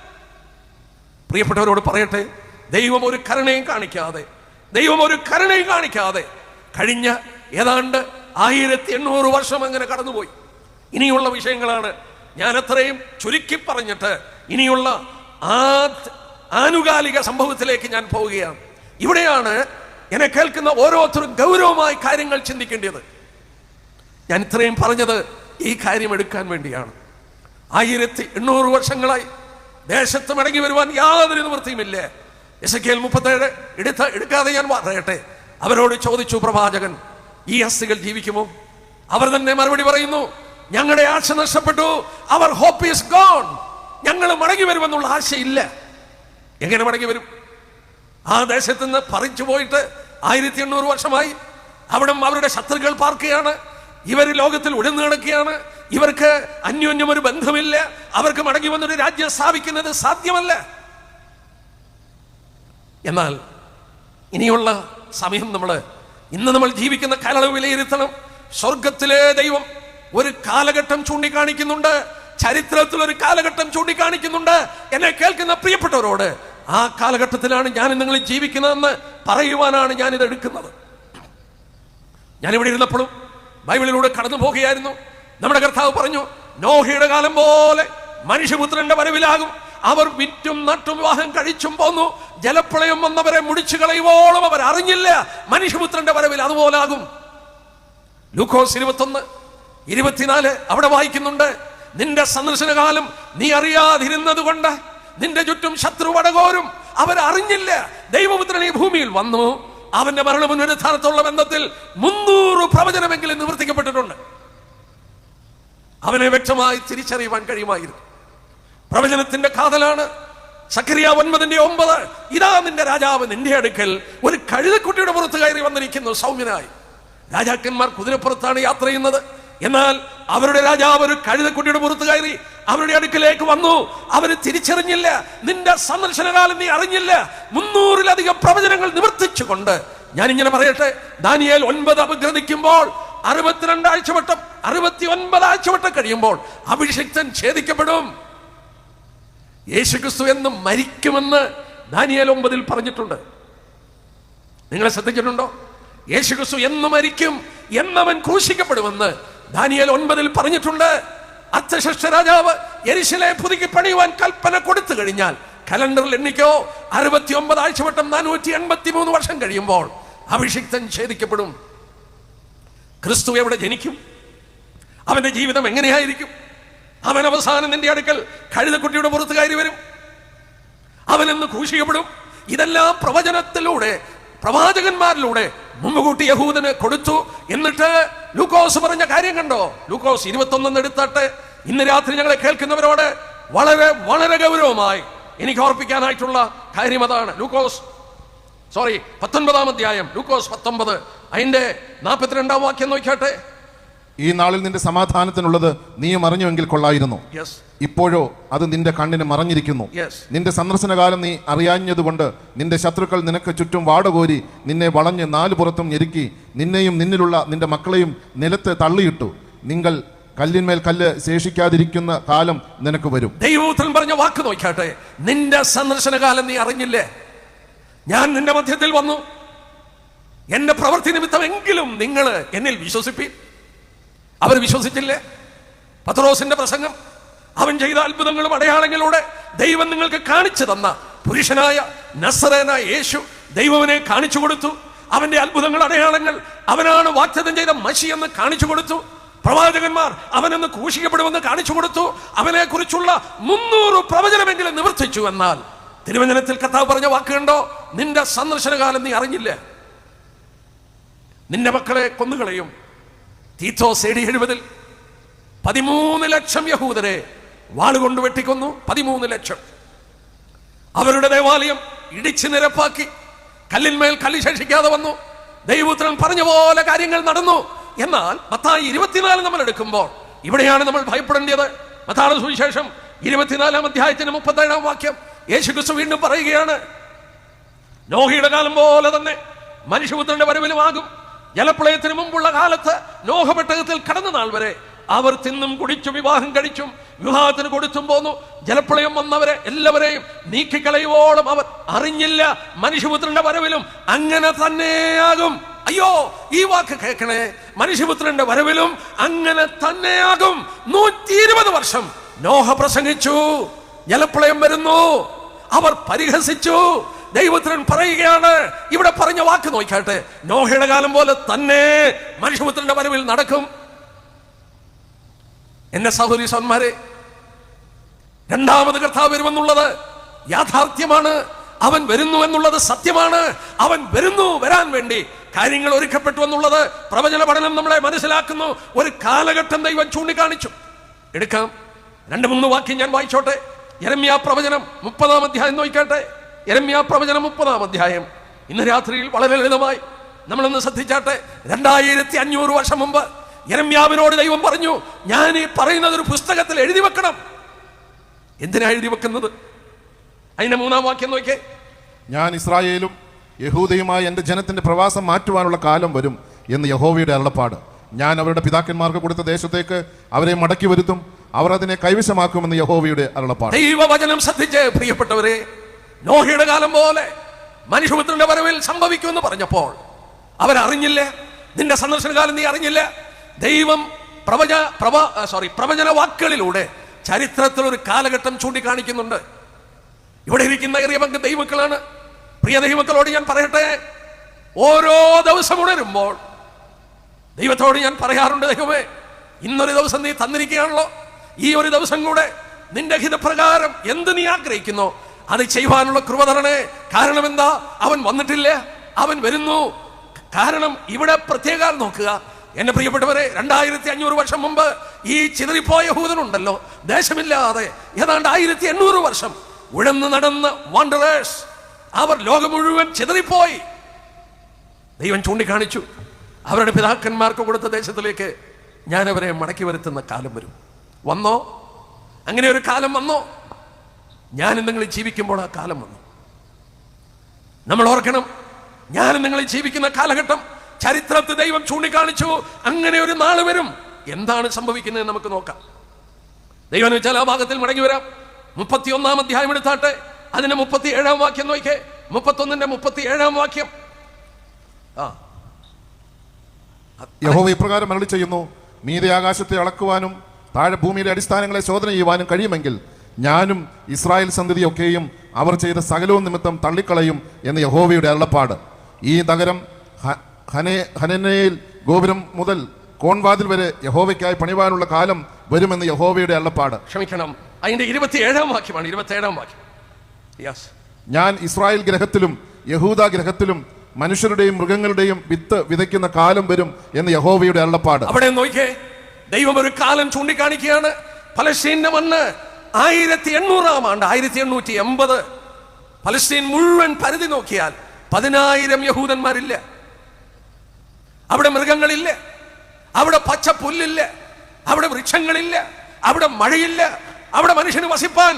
പ്രിയപ്പെട്ടവരോട് പറയട്ടെ, ദൈവം ഒരു കരുണയും കാണിക്കാതെ കഴിഞ്ഞ ഏതാണ്ട് 1800 വർഷം അങ്ങനെ കടന്നുപോയി. ഇനിയുള്ള വിഷയങ്ങളാണ് ഞാൻ അത്രയും ചുരുക്കി പറഞ്ഞിട്ട് ഇനിയുള്ള ആനുകാലിക സംഭവത്തിലേക്ക് ഞാൻ പോവുകയാണ്. ഇവിടെയാണ് എന്നെ കേൾക്കുന്ന ഓരോരുത്തരും ഗൗരവമായി കാര്യങ്ങൾ ചിന്തിക്കേണ്ടത്. ഞാൻ ഇത്രയും പറഞ്ഞത് ഈ കാര്യം എടുക്കാൻ വേണ്ടിയാണ്. 1800 വർഷങ്ങളായി ദേശത്ത് മടങ്ങി വരുവാൻ യാതൊരു നിവൃത്തിയുമില്ല. എസെക്കിയേൽ 37 എടുക്കാതെ ഞാൻ പറയട്ടെ. അവരോട് ചോദിച്ചു പ്രവാചകൻ, ഈ അസ്ഥികൾ ജീവിക്കുമോ? അവർ തന്നെ മറുപടി പറയുന്നു, ഞങ്ങളുടെ ആശ നഷ്ടപ്പെട്ടു, അവർ ഹോപ്പ് ഈസ് ഗോൺ. ഞങ്ങൾ മടങ്ങി വരുമെന്നുള്ള ആശയില്ല. എങ്ങനെ മടങ്ങി വരും? ആ ദേശത്ത് നിന്ന് പറിച്ചു പോയിട്ട് 1800 വർഷമായി. അവിടെ അവരുടെ ശത്രുക്കൾ പാർക്കുകയാണ്. ഇവർ ലോകത്തിൽ ഉഴന്നു കിടക്കുകയാണ്. ഇവർക്ക് അന്യോന്യം ഒരു ബന്ധമില്ല. അവർക്ക് മടങ്ങി വന്നൊരു രാജ്യം സ്ഥാപിക്കുന്നത് സാധ്യമല്ല. എന്നാൽ ഇനിയുള്ള സമയം ഇന്ന് നമ്മൾ ജീവിക്കുന്ന കാലയളവ് വിലയിരുത്തണം. സ്വർഗത്തിലെ ദൈവം ഒരു കാലഘട്ടം ചൂണ്ടിക്കാണിക്കുന്നുണ്ട്, ചരിത്രത്തിൽ ഒരു കാലഘട്ടം ചൂണ്ടിക്കാണിക്കുന്നുണ്ട്. എന്നെ കേൾക്കുന്ന പ്രിയപ്പെട്ടവരോട്, ആ കാലഘട്ടത്തിലാണ് ഞാൻ നിങ്ങൾ ജീവിക്കുന്നതെന്ന് പറയുവാനാണ് ഞാനിത് എടുക്കുന്നത്. ഞാനിവിടെ ഇരുന്നപ്പോഴും ബൈബിളിലൂടെ കടന്നു പോകുകയായിരുന്നു. നമ്മുടെ കർത്താവ് പറഞ്ഞു, നോഹയുടെ കാലം പോലെ മനുഷ്യപുത്രന്റെ വരവിലാകും. അവർ വിറ്റും നട്ടും വിവാഹം കഴിച്ചും പോന്നു. ജലപ്രളയം വന്നവരെ മുടിച്ചു കളയുവോളം അവർ അറിഞ്ഞില്ല. മനുഷ്യപുത്രന്റെ വരവിൽ അതുപോലാകും. ലൂക്കോസ് 21:24 അവിടെ വായിക്കുന്നുണ്ട്, നിന്റെ സന്ദർശനകാലം നീ അറിയാതിരുന്നത് കൊണ്ട് നിന്റെ ചുറ്റും ശത്രു വടകോരും. അവരറിഞ്ഞില്ല ദൈവപുത്രൻ ഈ ഭൂമിയിൽ വന്നു. അവന്റെ മരണ പുനരുത്ഥാനത്തോടുള്ള ബന്ധത്തിൽ 300 പ്രവചനമെങ്കിലും നിവർത്തിക്കപ്പെട്ടിട്ടുണ്ട്. അവനെ വ്യക്തമായി തിരിച്ചറിയുവാൻ കഴിയുമായിരുന്നു. പ്രവചനത്തിന്റെ കാതലാണ്. സക്കറിയ 9:9 ഇതാ നിന്റെ രാജാവ് നിന്റെ അടുക്കൽ ഒരു കഴുതക്കുട്ടിയുടെ പുറത്ത് കയറി വന്നിരിക്കുന്നു സൗമ്യനായി. രാജാക്കന്മാർ കുതിരപ്പുറത്താണ് യാത്ര ചെയ്യുന്നത്. എന്നാൽ അവരുടെ രാജാവ് ഒരു കഴുതക്കുട്ടിയുടെ പുറത്ത് കയറി അവരുടെ അടുക്കലേക്ക് വന്നു. അവര് തിരിച്ചറിഞ്ഞില്ല. നിന്റെ സന്ദർശനകാലം നീ അറിഞ്ഞില്ല. 300-ലധികം പ്രവചനങ്ങൾ നിവർത്തിച്ചുകൊണ്ട് ഞാനിങ്ങനെ പറയട്ടെ, ദാനിയേൽ 9 അപഗ്രഥിക്കുമ്പോൾ 62 ആഴ്ചവട്ടം 69 ആഴ്ചവട്ടം കഴിയുമ്പോൾ അഭിഷിക്തൻ ഛേദിക്കപ്പെടും. യേശുക്രിസ്തു എന്ന് മരിക്കുമെന്ന് ദാനിയേൽ 9 പറഞ്ഞിട്ടുണ്ട്. നിങ്ങളെ ശ്രദ്ധിച്ചിട്ടുണ്ടോ? യേശുക്രിസ്തു എന്ന് മരിക്കും, എന്നവൻ ക്രൂശിക്കപ്പെടുമെന്ന് ദാനിയേൽ 9 പറഞ്ഞിട്ടുണ്ട്. അർത്തശഷ്ഠ രാജാവ് യെരൂശലേം പുതുക്കി പണിയുവാൻ കൽപ്പന കൊടുത്തു കഴിഞ്ഞാൽ കലണ്ടറിൽ എണ്ണിക്കോ 69 ആഴ്ചവട്ടം 483 വർഷം കഴിയുമ്പോൾ അഭിഷിക്തൻ ഛേദിക്കപ്പെടും. ക്രിസ്തു എവിടെ ജനിക്കും? അവന്റെ ജീവിതം എങ്ങനെയായിരിക്കും? അവൻ അവസാനം നിന്റെ അടുക്കൽ കഴുതക്കുട്ടിയുടെ പുറത്ത് കയറി വരും. അവനെന്ന് ക്രൂശിക്കപ്പെടും. ഇതെല്ലാം പ്രവചനത്തിലൂടെ, പ്രവാചകന്മാരിലൂടെ മുമ്പുകൂട്ടി യഹൂദന് കൊടുത്തു. എന്നിട്ട് ലൂക്കോസ് പറഞ്ഞ കാര്യം കണ്ടോ? ലൂക്കോസ് 21 എടുത്താട്ടെ. ഇന്ന് രാത്രി ഞങ്ങളെ കേൾക്കുന്നവരോട് വളരെ വളരെ ഗൗരവമായി എനിക്ക് ഓർപ്പിക്കാനായിട്ടുള്ള കാര്യം അതാണ്. 19 അധ്യായം ലൂക്കോസ് 19 അതിന്റെ 42 വാക്യം നോക്കിയാട്ടെ. ഈ നാളിൽ നിന്റെ സമാധാനത്തിനുള്ളത് നീയും അറിഞ്ഞുവെങ്കിൽ കൊള്ളായിരുന്നു. ഇപ്പോഴോ അത് നിന്റെ കണ്ണിന് മറഞ്ഞിരിക്കുന്നു. നിന്റെ സന്ദർശനകാലം നീ അറിയാഞ്ഞതുകൊണ്ട് നിന്റെ ശത്രുക്കൾ നിനക്ക് ചുറ്റും വാടകോരി നിന്നെ വളഞ്ഞ് 4 പുറത്തും ഞെരുക്കി നിന്നെയും നിന്നിലുള്ള നിന്റെ മക്കളെയും നിലത്ത് തള്ളിയിട്ടു. നിങ്ങൾ കല്ലിന്മേൽ കല്ല് ശേഷിക്കാതിരിക്കുന്ന കാലം നിനക്ക് വരും. ദൈവപുത്രൻ പറഞ്ഞ വാക്ക് നോക്കിയാട്ടെ. നിന്റെ സന്ദർശനകാലം നീ അറിഞ്ഞില്ലേ? ഞാൻ നിന്റെ മധ്യത്തിൽ വന്നു, എന്റെ പ്രവൃത്തി നിമിത്തമെങ്കിലും നിങ്ങൾ എന്നിൽ വിശ്വസിപ്പീൻ. അവർ വിശ്വസിച്ചില്ലേ? പത്രോസിന്റെ പ്രസംഗം, അവൻ ചെയ്ത അത്ഭുതങ്ങളും അടയാളങ്ങളിലൂടെ ദൈവം നിങ്ങൾക്ക് കാണിച്ചു തന്ന പുരുഷനായ നസറേനായ യേശു ദൈവവനെ കാണിച്ചു കൊടുത്തു. അവന്റെ അത്ഭുതങ്ങൾ അടയാളങ്ങൾ, അവനാണ് വാഗ്ദത്തം ചെയ്ത മശി എന്ന് കാണിച്ചു കൊടുത്തു. പ്രവാചകന്മാർ അവനെന്ന് ക്രൂശിക്കപ്പെടുമെന്ന് കാണിച്ചു കൊടുത്തു. അവനെ കുറിച്ചുള്ള 300 പ്രവചനമെങ്കിലും നിവർത്തിച്ചു. എന്നാൽ തിരുവചനത്തിൽ കർത്താവ് പറഞ്ഞ വാക്കുണ്ടോ? നിന്റെ സന്ദർശനകാലം നീ അറിഞ്ഞില്ല. നിന്റെ മക്കളെ കൊന്നുകളയും. തീത്തോസ് AD 70 13 ലക്ഷം യഹൂദരെ വാളുകൊണ്ട് വെട്ടിക്കൊന്നു. 13 ലക്ഷം. അവരുടെ ദേവാലയം ഇടിച്ചു നിരപ്പാക്കി. കല്ലിന്മേൽ കല്ല് ശേഷിക്കാതെ വന്നു. ദൈവപുത്രൻ പറഞ്ഞ പോലെ കാര്യങ്ങൾ നടന്നു. എന്നാൽ മത്തായി 24 നമ്മൾ എടുക്കുമ്പോൾ ഇവിടെയാണ് നമ്മൾ ഭയപ്പെടേണ്ടത്. മത്തായിയുടെ സുവിശേഷം 24 അധ്യായത്തിന്റെ 37 വാക്യം യേശുക്രിസ്തു വീണ്ടും പറയുകയാണ്, നോഹയുടെ കാലം പോലെ തന്നെ മനുഷ്യപുത്രന്റെ വരവിലും ആകും. ജലപ്രളയത്തിന് മുമ്പുള്ള കാലത്ത് നോഹ പെട്ടകത്തിൽ കടന്ന നാൾ വരെ അവർ തിന്നും കുടിച്ചും വിവാഹം കഴിച്ചും വിവാഹത്തിന് കൊടുത്തും പോന്നു. ജലപ്രളയം വന്നവരെ എല്ലാവരെയും നീക്കിക്കളയുവോളം അവർ അറിഞ്ഞില്ല. മനുഷ്യപുത്രന്റെ വരവിലും അങ്ങനെ തന്നെയാകും. അയ്യോ, ഈ വാക്ക് കേൾക്കണേ. മനുഷ്യപുത്രന്റെ വരവിലും അങ്ങനെ തന്നെയാകും. 120 വർഷം നോഹ പ്രസംഗിച്ചു, ജലപ്രളയം വരുന്നു, അവർ പരിഹസിച്ചു. ദൈവപുത്രൻ പറയുകയാണ്, ഇവിടെ പറഞ്ഞ വാക്ക് നോക്കാട്ടെ, നോഹയുടെ കാലം പോലെ തന്നെ മനുഷ്യപുത്രന്റെ വരവിൽ നടക്കും. എന്റെ സഹോദരി സഹോദരന്മാരെ, രണ്ടാമത് കർത്താവ് വരുമെന്നുള്ളത് യാഥാർത്ഥ്യമാണ്. അവൻ വരുന്നു എന്നുള്ളത് സത്യമാണ്. അവൻ വരുന്നു, വരാൻ വേണ്ടി കാര്യങ്ങൾ ഒരുക്കപ്പെട്ടു എന്നുള്ളത് പ്രവചന പഠനം നമ്മളെ മനസ്സിലാക്കുന്നു. ഒരു കാലഘട്ടം ദൈവം ചൂണ്ടിക്കാണിച്ചു. എടുക്കാം, 2-3 വാക്യം ഞാൻ വായിച്ചോട്ടെ. യെരമ്യാ പ്രവചനം 30 അധ്യായം നോക്കട്ടെ. യെരമ്യാ പ്രവചനം 30 അധ്യായം. ഇന്ന് രാത്രിയിൽ വളരെ ലളിതമായി നമ്മളൊന്ന് ശ്രദ്ധിച്ചാട്ടെ. 2500 വർഷം മുമ്പ് യെരമ്യാവിനോട് ദൈവം പറഞ്ഞു, ഞാൻ ഈ പറയുന്നത് ഒരു പുസ്തകത്തിൽ എഴുതി വെക്കണം. എന്തിനാ എഴുതി വെക്കുന്നത്? അതിന്റെ 3-ാം വാക്യം നോക്കിയേ. ഞാൻ ഇസ്രായേലും യഹൂദയുമായ എൻ്റെ ജനത്തിന്റെ പ്രവാസം മാറ്റുവാനുള്ള കാലം വരും എന്ന് യഹോവയുടെ അരുളപ്പാട്. ഞാൻ അവരുടെ പിതാക്കന്മാർക്ക് കൊടുത്ത ദേശത്തേക്ക് അവരെ മടക്കി വരുത്തും, അവർ അതിനെ കൈവശമാക്കുമെന്ന് യഹോവയുടെ അരുളപ്പാട്. ദൈവവചനം ശ്രദ്ധിച്ച് പ്രിയപ്പെട്ടവരെ, നോഹയുടെ കാലം പോലെ മനുഷ്യപുത്രന്റെ വരവിൽ സംഭവിക്കുമെന്ന് പറഞ്ഞപ്പോൾ അവരറിഞ്ഞില്ല. നിന്റെ സന്ദർശനകാലം നീ അറിഞ്ഞില്ല. ദൈവം പ്രവചന വാക്കുകളിലൂടെ ചരിത്രത്തിൽ ഒരു കാലഘട്ടം ചൂണ്ടിക്കാണിക്കുന്നുണ്ട്. ഇവിടെ ഇരിക്കുന്ന ഏറിയ പങ്ക് ദൈവമക്കളാണ്. പ്രിയ ദൈവമക്കളോട് ഞാൻ പറയട്ടെ, ഓരോ ദിവസം ഉണരുമ്പോൾ ദൈവത്തോട് ഞാൻ പറയാറുണ്ട്, ദൈവമേ, ഇന്നൊരു ദിവസം നീ തന്നിരിക്കുകയാണല്ലോ, ഈ ഒരു ദിവസം കൂടെ നിന്റെ ഹിതപ്രകാരം എന്ത് നീ ആഗ്രഹിക്കുന്നു അത് ചെയ്യുവാനുള്ള കൃപ തരണേ. കാരണം എന്താ? അവൻ വന്നിട്ടില്ല, അവൻ വരുന്നു. കാരണം ഇവിടെ പ്രത്യേകം നോക്കുക എന്റെ പ്രിയപ്പെട്ടവരെ, 2500 വർഷം മുമ്പ് ഈ ചിതറിപ്പോയ യഹൂദനുണ്ടല്ലോ, ദേശമില്ലാതെ ഏതാണ്ട് 1800 വർഷം ഉഴന്ന് നടന്ന വാണ്ടറേഴ്സ്, അവർ ലോകം മുഴുവൻ ചിതറിപ്പോയി. ദൈവം ചൂണ്ടിക്കാണിച്ചു, അവരുടെ പിതാക്കന്മാർക്ക് കൊടുത്ത ദേശത്തിലേക്ക് ഞാൻ അവരെ മടക്കി വരുത്തുന്ന കാലം വരും. വന്നോ? അങ്ങനെ ഒരു കാലം വന്നോ? ഞാൻ നിങ്ങൾ ജീവിക്കുമ്പോൾ ആ കാലം വന്നു. നമ്മൾ ഓർക്കണം, ഞാൻ നിങ്ങൾ ജീവിക്കുന്ന കാലഘട്ടം ചരിത്രത്തിൽ ദൈവം ചൂണ്ടിക്കാണിച്ചു. അങ്ങനെ ഒരു നാൾ വരും. എന്താണ് സംഭവിക്കുന്നത് നമുക്ക് നോക്കാം. ദൈവം വെച്ചാൽ ആ ഭാഗത്തിൽ മടങ്ങി വരാം. 31 അധ്യായം എടുത്താട്ടെ, അതിന്റെ 37 വാക്യം നോക്കിയേ. 31ന്റെ 37 വാക്യം. യഹോവ ഇപ്രകാരം അരുളി ചെയ്യുന്നു, മീതെ ആകാശത്തെ അളക്കുവാനും താഴെ ഭൂമിയുടെ അടിസ്ഥാനങ്ങളെ ശോധന ചെയ്യുവാനും കഴിയുമെങ്കിൽ ഞാനും ഇസ്രായേൽ സന്തതിയൊക്കെയും അവർ ചെയ്ത സകലവും നിമിത്തം തള്ളിക്കളയും എന്ന് യഹോവയുടെ അരുളപ്പാട്. ഈ നഗരം ഹനനയിൽ ഗോപുരം മുതൽ കോൺവാതിൽ വരെ യഹോവയ്ക്കായി പണിവാനുള്ള കാലം വരുമെന്ന് യഹോവയുടെ അരുളപ്പാട്. ക്ഷമിക്കണം, അതിന്റെ 27 വാക്യമാണ്. 27 വാക്യം. ഞാൻ ഇസ്രായേൽ ഗ്രഹത്തിലും യഹൂദ ഗ്രഹത്തിലും മനുഷ്യരുടെയും മൃഗങ്ങളുടെയും വിത്ത് വിതയ്ക്കുന്ന കാലം വരും എന്ന് യഹോവയുടെ അരുളപ്പാട്. അവിടെ നോക്കിയേ, ദൈവം ഒരു കാലം ചൂണ്ടിക്കാണിക്കുകയാണ്. പലസ്തീന്റെ മണ്ണ് 1800 ആണ്ട് 1880 പലസ്തീൻ മുഴുവൻ പരിധി നോക്കിയാൽ 10,000 യഹൂദന്മാരില്ല. അവിടെ മൃഗങ്ങളില്ല, അവിടെ പച്ച പുല്ലില്ല, അവിടെ വൃക്ഷങ്ങളില്ല, അവിടെ മഴയില്ല, അവിടെ മനുഷ്യന് വസിപ്പാൻ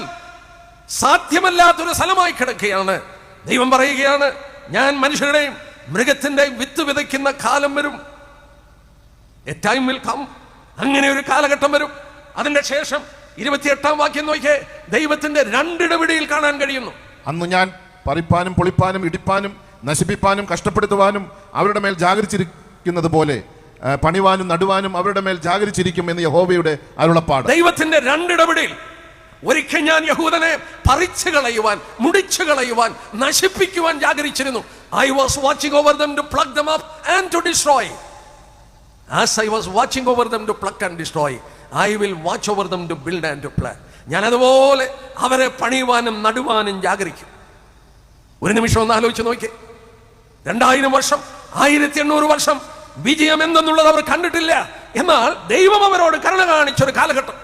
സാധ്യമല്ലാത്തൊരു സ്ഥലമായി കിടക്കുകയാണ്. ദൈവം പറയുകയാണ്, ഞാൻ മനുഷ്യരുടെയും മൃഗത്തിന്റെയും വിത്ത് വിതയ്ക്കുന്ന കാലം വരും. A time will come. അങ്ങനെ ഒരു കാലഘട്ടം വരും. അതിന്റെ ശേഷം 28-ാം വാക്യം നോക്കിയേ, ദൈവത്തിന്റെ രണ്ടിടവിടിയിൽ കാണാൻ കഴിയുന്നു. അന്ന് ഞാൻ പറിപ്പാനും പൊളിപ്പാനും ഇടിപ്പാനും നശിപ്പിപ്പാനും കഷ്ടപ്പെടുത്തുവാനും അവരുടെ മേൽ ജാഗരിച്ചിരിക്കുന്നത് പോലെ പണിവാനും നടുവാനും അവരുടെ മേൽ ജാഗരിച്ചിരിക്കും എന്ന് യഹോവയുടെ അരുളപ്പാട്. ദൈവത്തിന്റെ രണ്ടിടപെടൽ. ഒരിക്കൽ ഞാൻ യഹൂദനെ പറിച്ചു കളയുവാൻ, മുടിച്ചു കളയുവാൻ, നശിപ്പിക്കുവാൻ ജാഗരിച്ചിരുന്നു. I was watching over them to pluck them up and to destroy. As I was watching over them to pluck and destroy, I will watch over them to build and to plant. ഞാൻ അതുപോലെ അവരെ പണിയുവാനും നടുവാനും ജാഗരിക്കും. ഒരു നിമിഷം ഒന്ന് ആലോചിച്ച് നോക്കി. 2000 വർഷം, 1800 വർഷം വിജയം എന്തെന്നുള്ളത് അവർ കണ്ടിട്ടില്ല. എന്നാൽ ദൈവം അവരോട് കരുണ കാണിച്ചൊരു കാലഘട്ടം.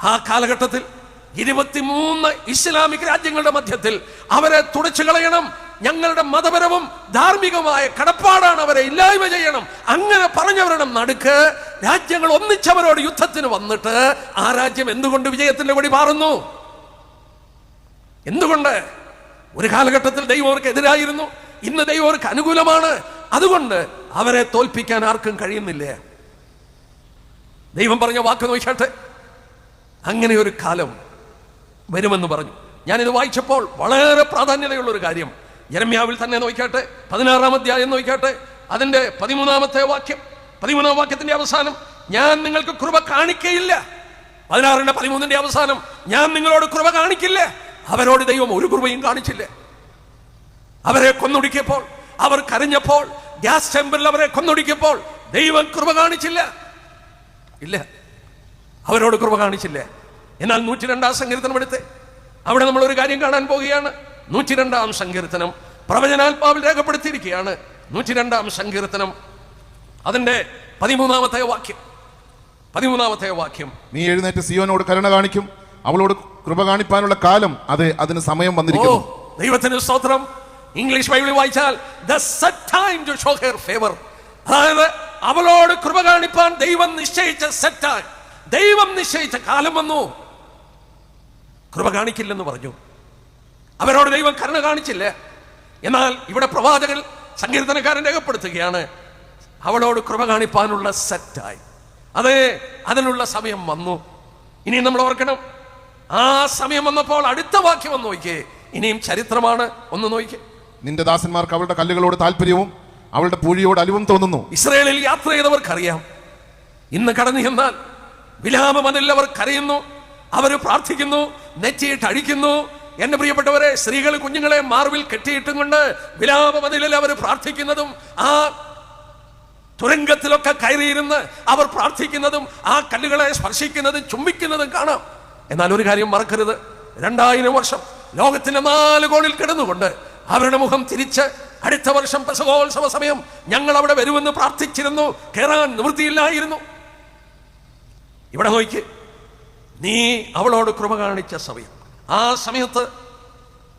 ആ കാലഘട്ടത്തിൽ 23 ഇസ്ലാമിക് രാജ്യങ്ങളുടെ മധ്യത്തിൽ അവരെ തുടച്ചു കളയണം. ഞങ്ങളുടെ മതപരവും ധാർമ്മികമായ കടപ്പാടാണ്, അവരെ ഇല്ലായ്മ ചെയ്യണം. അങ്ങനെ പറഞ്ഞവരുടെ നടുക്ക് രാജ്യങ്ങൾ ഒന്നിച്ചവരോട് യുദ്ധത്തിന് വന്നിട്ട് ആ രാജ്യം എന്തുകൊണ്ട് വിജയത്തിന്റെ കൊടി പാറുന്നു? എന്തുകൊണ്ട്? ഒരു കാലഘട്ടത്തിൽ ദൈവം അവർക്ക് എതിരായിരുന്നു, ഇന്ന് ദൈവം അവർക്ക് അനുകൂലമാണ്. അതുകൊണ്ട് അവരെ തോൽപ്പിക്കാൻ ആർക്കും കഴിയുന്നില്ല. ദൈവം പറഞ്ഞ വാക്ക് നോക്കിയാട്ടെ, അങ്ങനെ ഒരു കാലം വരുമെന്ന് പറഞ്ഞു. ഞാനിത് വായിച്ചപ്പോൾ വളരെ പ്രാധാന്യതയുള്ള ഒരു കാര്യം, യെരമ്യാവിൽ തന്നെ നോക്കിയാട്ടെ, 16-ാം അധ്യായം നോക്കിയാട്ടെ, അതിന്റെ 13-ാമത്തെ വാക്യം, 13-ാം വാക്യത്തിന്റെ അവസാനം, ഞാൻ നിങ്ങൾക്ക് കൃപ കാണിക്കയില്ല. 16-ന്റെ 13-ന്റെ അവസാനം, ഞാൻ നിങ്ങളോട് കൃപ കാണിക്കില്ല. അവരോട് ദൈവം ഒരു കൃപയും കാണിച്ചില്ല. അവരെ കൊന്നൊടുക്കിയപ്പോൾ, അവർ കരഞ്ഞപ്പോൾ, ഗ്യാസ് ചേമ്പറിൽ അവരെ കൊന്നൊടുക്കിയപ്പോൾ ദൈവം കൃപ കാണിച്ചില്ല. ഇല്ല, അവരോട് കൃപ കാണിച്ചില്ല. എന്നാൽ 102-ാം സങ്കീർത്തനം എടുത്ത് അവിടെ നമ്മൾ ഒരു കാര്യം കാണാൻ പോവുകയാണ്. 102-ാം സങ്കീർത്തനം പ്രവചനാത്മാവിൽ രേഖപ്പെടുത്തിയിരിക്കുകയാണ്. 102-ാം സങ്കീർത്തനം അതിന്റെ 13-ാമത്തെ വാക്യം, 13-ാമത്തെ വാക്യം, നീ എഴുന്നേറ്റ് സിയോനോട് കരുണ കാണിക്കും, അവളോട് കൃപ കാണിപ്പാനുള്ള കാലം അതിന് സമയം വന്നിരിക്കുന്നു. ദൈവത്തിന് സ്തോത്രം. ഇംഗ്ലീഷ് ബൈബിളിൽ വായിച്ചാൽ the set time to show her favor. അതായത് അവളോട് കൃപ കാണിപ്പാൻ ദൈവം നിശ്ചയിച്ച സെറ്റ് ടൈം, ദൈവം നിശ്ചയിച്ച കാലം വന്നു. കൃപ കാണിക്കില്ലെന്ന് പറഞ്ഞു. അവരോട് ദൈവം കരുണ കാണിച്ചില്ല. എന്നാൽ ഇവിടെ പ്രവാചകൻ, സങ്കീർത്തനക്കാരൻ രേഖപ്പെടുത്തുകയാണ്, അവളോട് കൃപ കാണിപ്പാനുള്ള സെറ്റായി, അതെ, അതിനുള്ള സമയം വന്നു. ഇനിയും നമ്മൾ ഓർക്കണം, ആ സമയം വന്നപ്പോൾ അടുത്ത വാക്യം ഒന്ന് നോക്കിയേ, ഇനിയും ചരിത്രമാണ്. ഒന്ന് നോക്കിയേ, നിന്റെ ദാസന്മാർക്ക് അവളുടെ കല്ലുകളോട് താല്പര്യവും അവളുടെ പൂഴിയോട് അലിവും തോന്നുന്നു. ഇസ്രായേലിൽ യാത്ര ചെയ്തവർക്കറിയാം, ഇന്ന് കടന്നു ചെന്നാൽ വിലാപമതിൽ അവർ കരയുന്നു, അവർ പ്രാർത്ഥിക്കുന്നു, നെറ്റിയിട്ട് അഴിക്കുന്നു. എന്റെ പ്രിയപ്പെട്ടവരെ, സ്ത്രീകൾ കുഞ്ഞുങ്ങളെ മാർവിൽ കെട്ടിയിട്ടും കൊണ്ട് വിലാപമതിലിൽ അവർ പ്രാർത്ഥിക്കുന്നതും, ആ തുരങ്കത്തിലൊക്കെ കയറിയിരുന്ന് അവർ പ്രാർത്ഥിക്കുന്നതും, ആ കല്ലുകളെ സ്പർശിക്കുന്നതും ചുംബിക്കുന്നതും കാണാം. എന്നാൽ ഒരു കാര്യം മറക്കരുത്, 2000 വർഷം ലോകത്തിന്റെ 4 കോണിൽ കിടന്നുകൊണ്ട് അവരുടെ മുഖം തിരിച്ച് അടുത്ത വർഷം പെസഹോത്സവ സമയം ഞങ്ങൾ അവിടെ വരുമെന്ന് പ്രാർത്ഥിച്ചിരുന്നു. കയറാൻ നിവൃത്തിയില്ലായിരുന്നു. ഇവിടെ നോക്കി, നീ അവളോട് കൃപ കാണിച്ച സമയം, ആ സമയത്ത്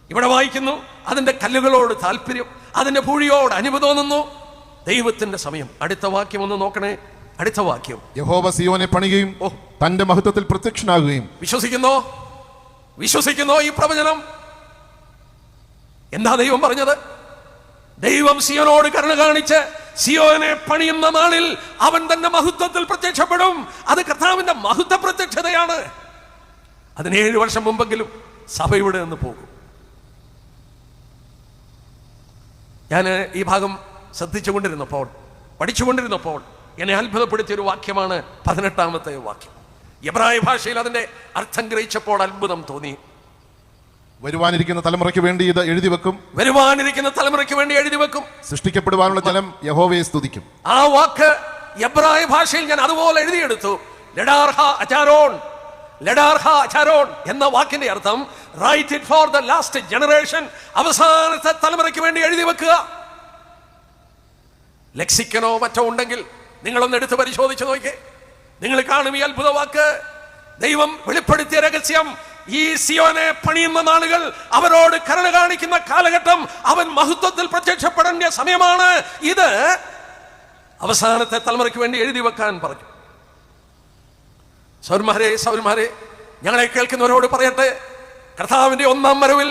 ഇവിടെ വായിക്കുന്നു, അതിന്റെ കല്ലുകളോട് താല്പര്യം, അതിന്റെ പൂഴിയോട് അനുഭവം തോന്നുന്നു. ദൈവത്തിന്റെ സമയം. അടുത്ത വാക്യം ഒന്ന് നോക്കണേ, അടുത്ത വാക്യം, യഹോവ സിയോനെ പണിയുകയും തന്റെ മഹത്വത്തിൽ പ്രത്യക്ഷനാകുകയും. വിശ്വസിക്കുന്നോ? വിശ്വസിക്കുന്നോ ഈ പ്രവചനം? എന്താ ദൈവം പറഞ്ഞത്? ദൈവം സിയോനോട് കരുണ കാണിച്ച് സിയോനെ പണിയുന്ന നാളിൽ അവൻ തന്റെ മഹത്വത്തിൽ പ്രത്യക്ഷപ്പെടും. അത് കർത്താവിന്റെ മഹത്വ പ്രത്യക്ഷതയാണ്. അതിന് 7 വർഷം മുമ്പെങ്കിലും സഭ ഇവിടെ നിന്ന് പോകും. ഞാൻ ഈ ഭാഗം ശ്രദ്ധിച്ചുകൊണ്ടിരുന്നപ്പോൾ, പഠിച്ചുകൊണ്ടിരുന്നപ്പോൾ എന്നെ അത്ഭുതപ്പെടുത്തിയ ഒരു വാക്യമാണ് 18-ാമത്തെ വാക്യം. എബ്രായ ഭാഷയിൽ അതിന്റെ അർത്ഥം ഗ്രഹിച്ചപ്പോൾ അത്ഭുതം തോന്നി. വരുവാനിരിക്കുന്ന തലമുറയ്ക്ക് വേണ്ടി ഇത് എഴുതി വെക്കും, വരുവാനിരിക്കുന്ന തലമുറയ്ക്ക് വേണ്ടി എഴുതി വെക്കും. സൃഷ്ടിക്കപ്പെടുവാനുള്ള ജനം യഹോവയെ സ്തുതിക്കും. ആ വാക്ക് എബ്രായ ഭാഷയിൽ ഞാൻ അതുപോലെ എഴുതിയെടുത്തു. ലഡാർഹ അചാരോൺ, ലഡാർഹ അചാരോൺ എന്ന വാക്കിന്റെ അർത്ഥം write it for the last generation, അവസാനത്തെ തലമുറയ്ക്ക് വേണ്ടി എഴുതി വെക്കുക. ലെക്സിക്കനോ മറ്റോ ഉണ്ടെങ്കിൽ നിങ്ങളൊന്ന് എടുത്ത് പരിശോധിച്ച് നോക്കിയേ, നിങ്ങൾ കാണും ഈ അത്ഭുത വാക്ക്. ദൈവം വെളിപ്പെടുത്തിയ രഹസ്യം, ഈ സിയോനെ പണിയുന്ന നാളുകൾ, അവരോട് കരുണ കാണിക്കുന്ന കാലഘട്ടം, അവൻ മഹത്വത്തിൽ പ്രത്യക്ഷപ്പെടേണ്ട സമയമാണ്. ഇത് അവസാനത്തെ തലമുറയ്ക്ക് വേണ്ടി എഴുതി വെക്കാൻ പറഞ്ഞു. സൗരന്മാരെ, ഞങ്ങളെ കേൾക്കുന്നവരോട് പറയട്ടെ, കർത്താവിന്റെ ഒന്നാം വരവിൽ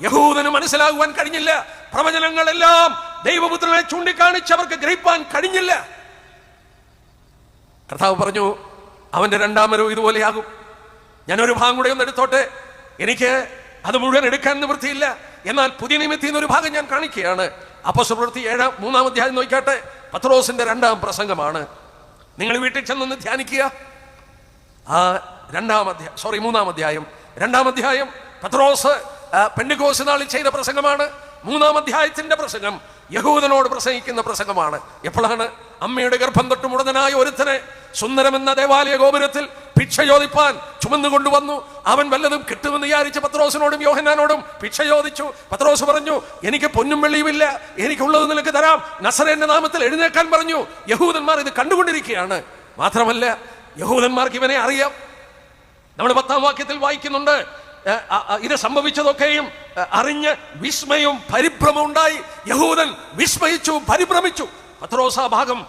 യഹൂദന് മനസ്സിലാകുവാൻ കഴിഞ്ഞില്ല. പ്രവചനങ്ങളെല്ലാം ദൈവപുത്രനെ ചൂണ്ടിക്കാണിച്ച് അവർക്ക് ഗ്രഹിപ്പാൻ കഴിഞ്ഞില്ല. കർത്താവ് പറഞ്ഞു, അവന്റെ രണ്ടാം വരവ് ഇതുപോലെയാകും. ഞാനൊരു ഭാഗം കൂടെ ഒന്ന് എടുത്തോട്ടെ, എനിക്ക് അത് മുഴുവൻ എടുക്കാൻ നിവൃത്തിയില്ല. എന്നാൽ പുതിയ നിയമത്തിൽ നിന്ന് ഒരു ഭാഗം ഞാൻ കാണിക്കുകയാണ്. അപ്പോസ്തലപ്രവൃത്തി 3-ാം അധ്യായം നോക്കിയാട്ടെ, പത്രോസിന്റെ 2ാം പ്രസംഗമാണ്. നിങ്ങൾ വീട്ടിൽ ചെന്നൊന്ന് ധ്യാനിക്കുക. ആ 3-ാം അധ്യായം 2-ാം അധ്യായം പത്രോസ് പെന്തക്കോസ്ത് നാളിൽ ചെയ്ത പ്രസംഗമാണ്. 3-ാം അധ്യായത്തിന്റെ പ്രസംഗം യഹൂദനോട് പ്രസംഗിക്കുന്ന പ്രസംഗമാണ്. എപ്പോഴാണ്? അമ്മയുടെ ഗർഭം തൊട്ട് മുടന്തനായ ഒരുത്തനെ സുന്ദരമെന്ന ദേവാലയ ഗോപുരത്തിൽ ഭിക്ഷ ചോദിപ്പാൻ ചുമന്നു കൊണ്ടുവന്നു. അവൻ വല്ലതും കിട്ടുമെന്ന് വിചാരിച്ച് പത്രോസിനോടും യോഹന്നാനോടും ഭിക്ഷ ചോദിച്ചു. പത്രോസ് പറഞ്ഞു, എനിക്ക് പൊന്നും വെള്ളിയുമില്ല, എനിക്കുള്ളത് നിനക്ക് തരാം, നസറേന്റെ നാമത്തിൽ എഴുന്നേൽക്കാൻ പറഞ്ഞു. യഹൂദന്മാർ ഇത് കണ്ടുകൊണ്ടിരിക്കുകയാണ്. മാത്രമല്ല, യഹൂദന്മാർക്ക് ഇവനെ അറിയാം. നമ്മൾ 10-ാം വാക്യത്തിൽ വായിക്കുന്നുണ്ട്, ഇത് സംഭവിച്ചതൊക്കെയും അറിഞ്ഞ് വിസ്മയവും പരിഭ്രമവും ഉണ്ടായി. യഹൂദൻ വിസ്മയിച്ചു, പരിഭ്രമിച്ചു. പത്രോസ് ആ ഭാഗം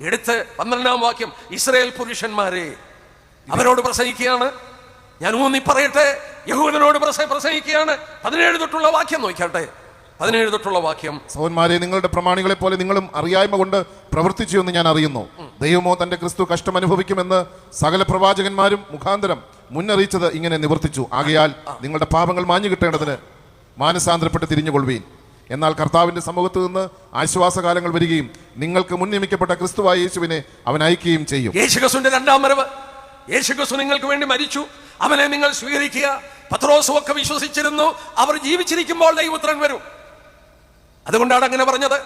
എടുത്ത് 12-ാം വാക്യം, ഇസ്രായേൽ പുരുഷന്മാരെ, അവരോട് പ്രസംഗിക്കുകയാണ്. ഞാൻ ഊന്നി പറയട്ടെ, യഹൂദനോട് പ്രസംഗിക്കുകയാണ്. 17 തൊട്ടുള്ള വാക്യം നോക്കിയാട്ടെ. 17 തൊട്ടുള്ള വാക്യം, സഹോദരന്മാരെ, നിങ്ങളുടെ പ്രമാണികളെ പോലെ നിങ്ങളും അറിയായ്മ കൊണ്ട് പ്രവർത്തിച്ചു എന്ന് ഞാൻ അറിയുന്നു. ദൈവമോ തന്റെ ക്രിസ്തു കഷ്ടം അനുഭവിക്കുമെന്ന് സകല പ്രവാചകന്മാരും മുഖാന്തരം മുന്നറിയിച്ചത് ഇങ്ങനെ നിവർത്തിച്ചു. ആകയാൽ നിങ്ങളുടെ പാപങ്ങൾ മാഞ്ഞു കിട്ടേണ്ടതിന് മാനസാന്തരപ്പെട്ട് തിരിഞ്ഞുകൊള്ളുവീൻ. എന്നാൽ കർത്താവിന്റെ സമൂഹത്ത് നിന്ന് ആശ്വാസകാലങ്ങൾ വരികയും നിങ്ങൾക്ക് മുൻ നിയമിക്കപ്പെട്ട ക്രിസ്തുവായ യേശുവിനെ അവൻ അയക്കുകയും ചെയ്യും. യേശുക്രിസ്തുവിന്റെ 2ാം വരവ്. യേശുക്രിസ്തു നിങ്ങൾക്ക് വേണ്ടി മരിച്ചു, അവനെ നിങ്ങൾ സ്വീകരിക്കുക. പത്രോസും ഒക്കെ വിശ്വസിച്ചിരുന്നു, അവർ ജീവിച്ചിരിക്കുമ്പോൾ ദൈവപുത്രൻ വരും. അതുകൊണ്ടാണ് അങ്ങനെ പറഞ്ഞത്,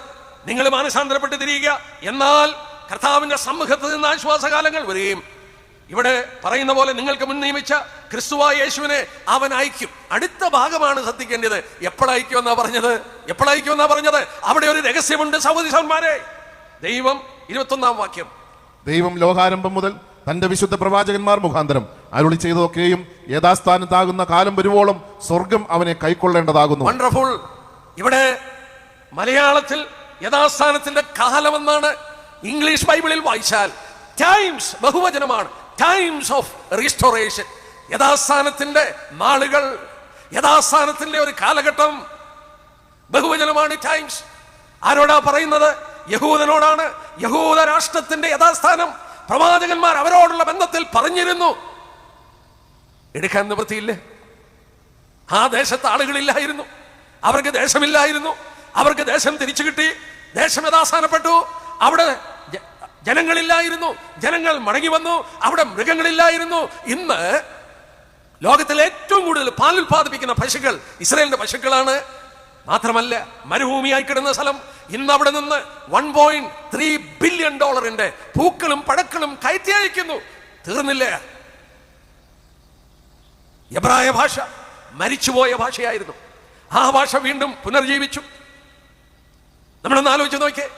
നിങ്ങൾ മാനസാന്തരപ്പെട്ട് തിരിയുക, എന്നാൽ കർത്താവിന്റെ സമ്മുഖത്ത് നിന്ന് ആശ്വാസകാലങ്ങൾ വരികയും. ഇവിടെ പറയുന്ന പോലെ നിങ്ങൾക്ക് മുൻ നിയമിച്ച ക്രിസ്തുവായ യേശുവിനെ അവൻ അയക്കും. അടുത്ത ഭാഗമാണ് ശ്രദ്ധിക്കേണ്ടത്. എപ്പോഴയക്കുമെന്നാ പറഞ്ഞത്? അവിടെ ഒരു രഹസ്യമുണ്ട് സഹോദരന്മാരെ. ദൈവം 21-ാം വാക്യം, ദൈവം ലോകാരംഭം മുതൽ തന്റെ വിശുദ്ധ പ്രവാചകന്മാർ മുഖാന്തരം അരുളി ചെയ്തതൊക്കെയും യഥാസ്ഥാനത്താകുന്ന കാലം വരുവോളം സ്വർഗം അവനെ കൈക്കൊള്ളേണ്ടതാകുന്നു. വണ്ടർഫുൾ. ഇവിടെ മലയാളത്തിൽ യഥാസ്ഥാനത്തിന്റെ കാലമെന്നാണ്. ഇംഗ്ലീഷ് ബൈബിളിൽ വായിച്ചാൽ ടൈംസ് ബഹുവചനമാണ്. ടൈംസ് ഓഫ് റീസ്റ്റോറേഷൻ, യഥാസ്ഥാനത്തിന്റെ നാളുകൾ, യഥാസ്ഥാനത്തിന്റെ ഒരു കാലഘട്ടം. ബഹുവചനമാണ് ടൈംസ്. ആരോടാ പറയുന്നത്? യഹൂദനോടാണ്. യഹൂദ രാഷ്ട്രത്തിന്റെ യഥാസ്ഥാനം പ്രവാചകന്മാർ അവരോടുള്ള ബന്ധത്തിൽ പറഞ്ഞിരുന്നു. എടുക്കാൻ നിവൃത്തിയില്ല. ആ ദേശത്ത് ആളുകളില്ലായിരുന്നു, അവർക്ക് ദേശമില്ലായിരുന്നു. അവർക്ക് ദേശം തിരിച്ചു കിട്ടി, ദേശം യഥാസ്ഥാനപ്പെട്ടു. അവിടെ ജനങ്ങളില്ലായിരുന്നു, ജനങ്ങൾ മടങ്ങി വന്നു. അവിടെ മൃഗങ്ങളില്ലായിരുന്നു. ഇന്ന് ലോകത്തിൽ ഏറ്റവും കൂടുതൽ പാൽ ഉൽപ്പാദിപ്പിക്കുന്ന പശുക്കൾ ഇസ്രായേലിന്റെ പശുക്കളാണ്. മാത്രമല്ല, മരുഭൂമിയായി കിടന്ന സ്ഥലം ഇന്ന് അവിടെ നിന്ന് $1.3 ബില്യൺ പൂക്കളും പഴക്കളും കയറ്റി അയക്കുന്നു. തീർന്നില്ല. എബ്രായ ഭാഷ മരിച്ചുപോയ ഭാഷയായിരുന്നു. ആ ഭാഷ വീണ്ടും പുനർജീവിച്ചു. നമ്മളൊന്ന് ആലോചിച്ച് നോക്കിയേ.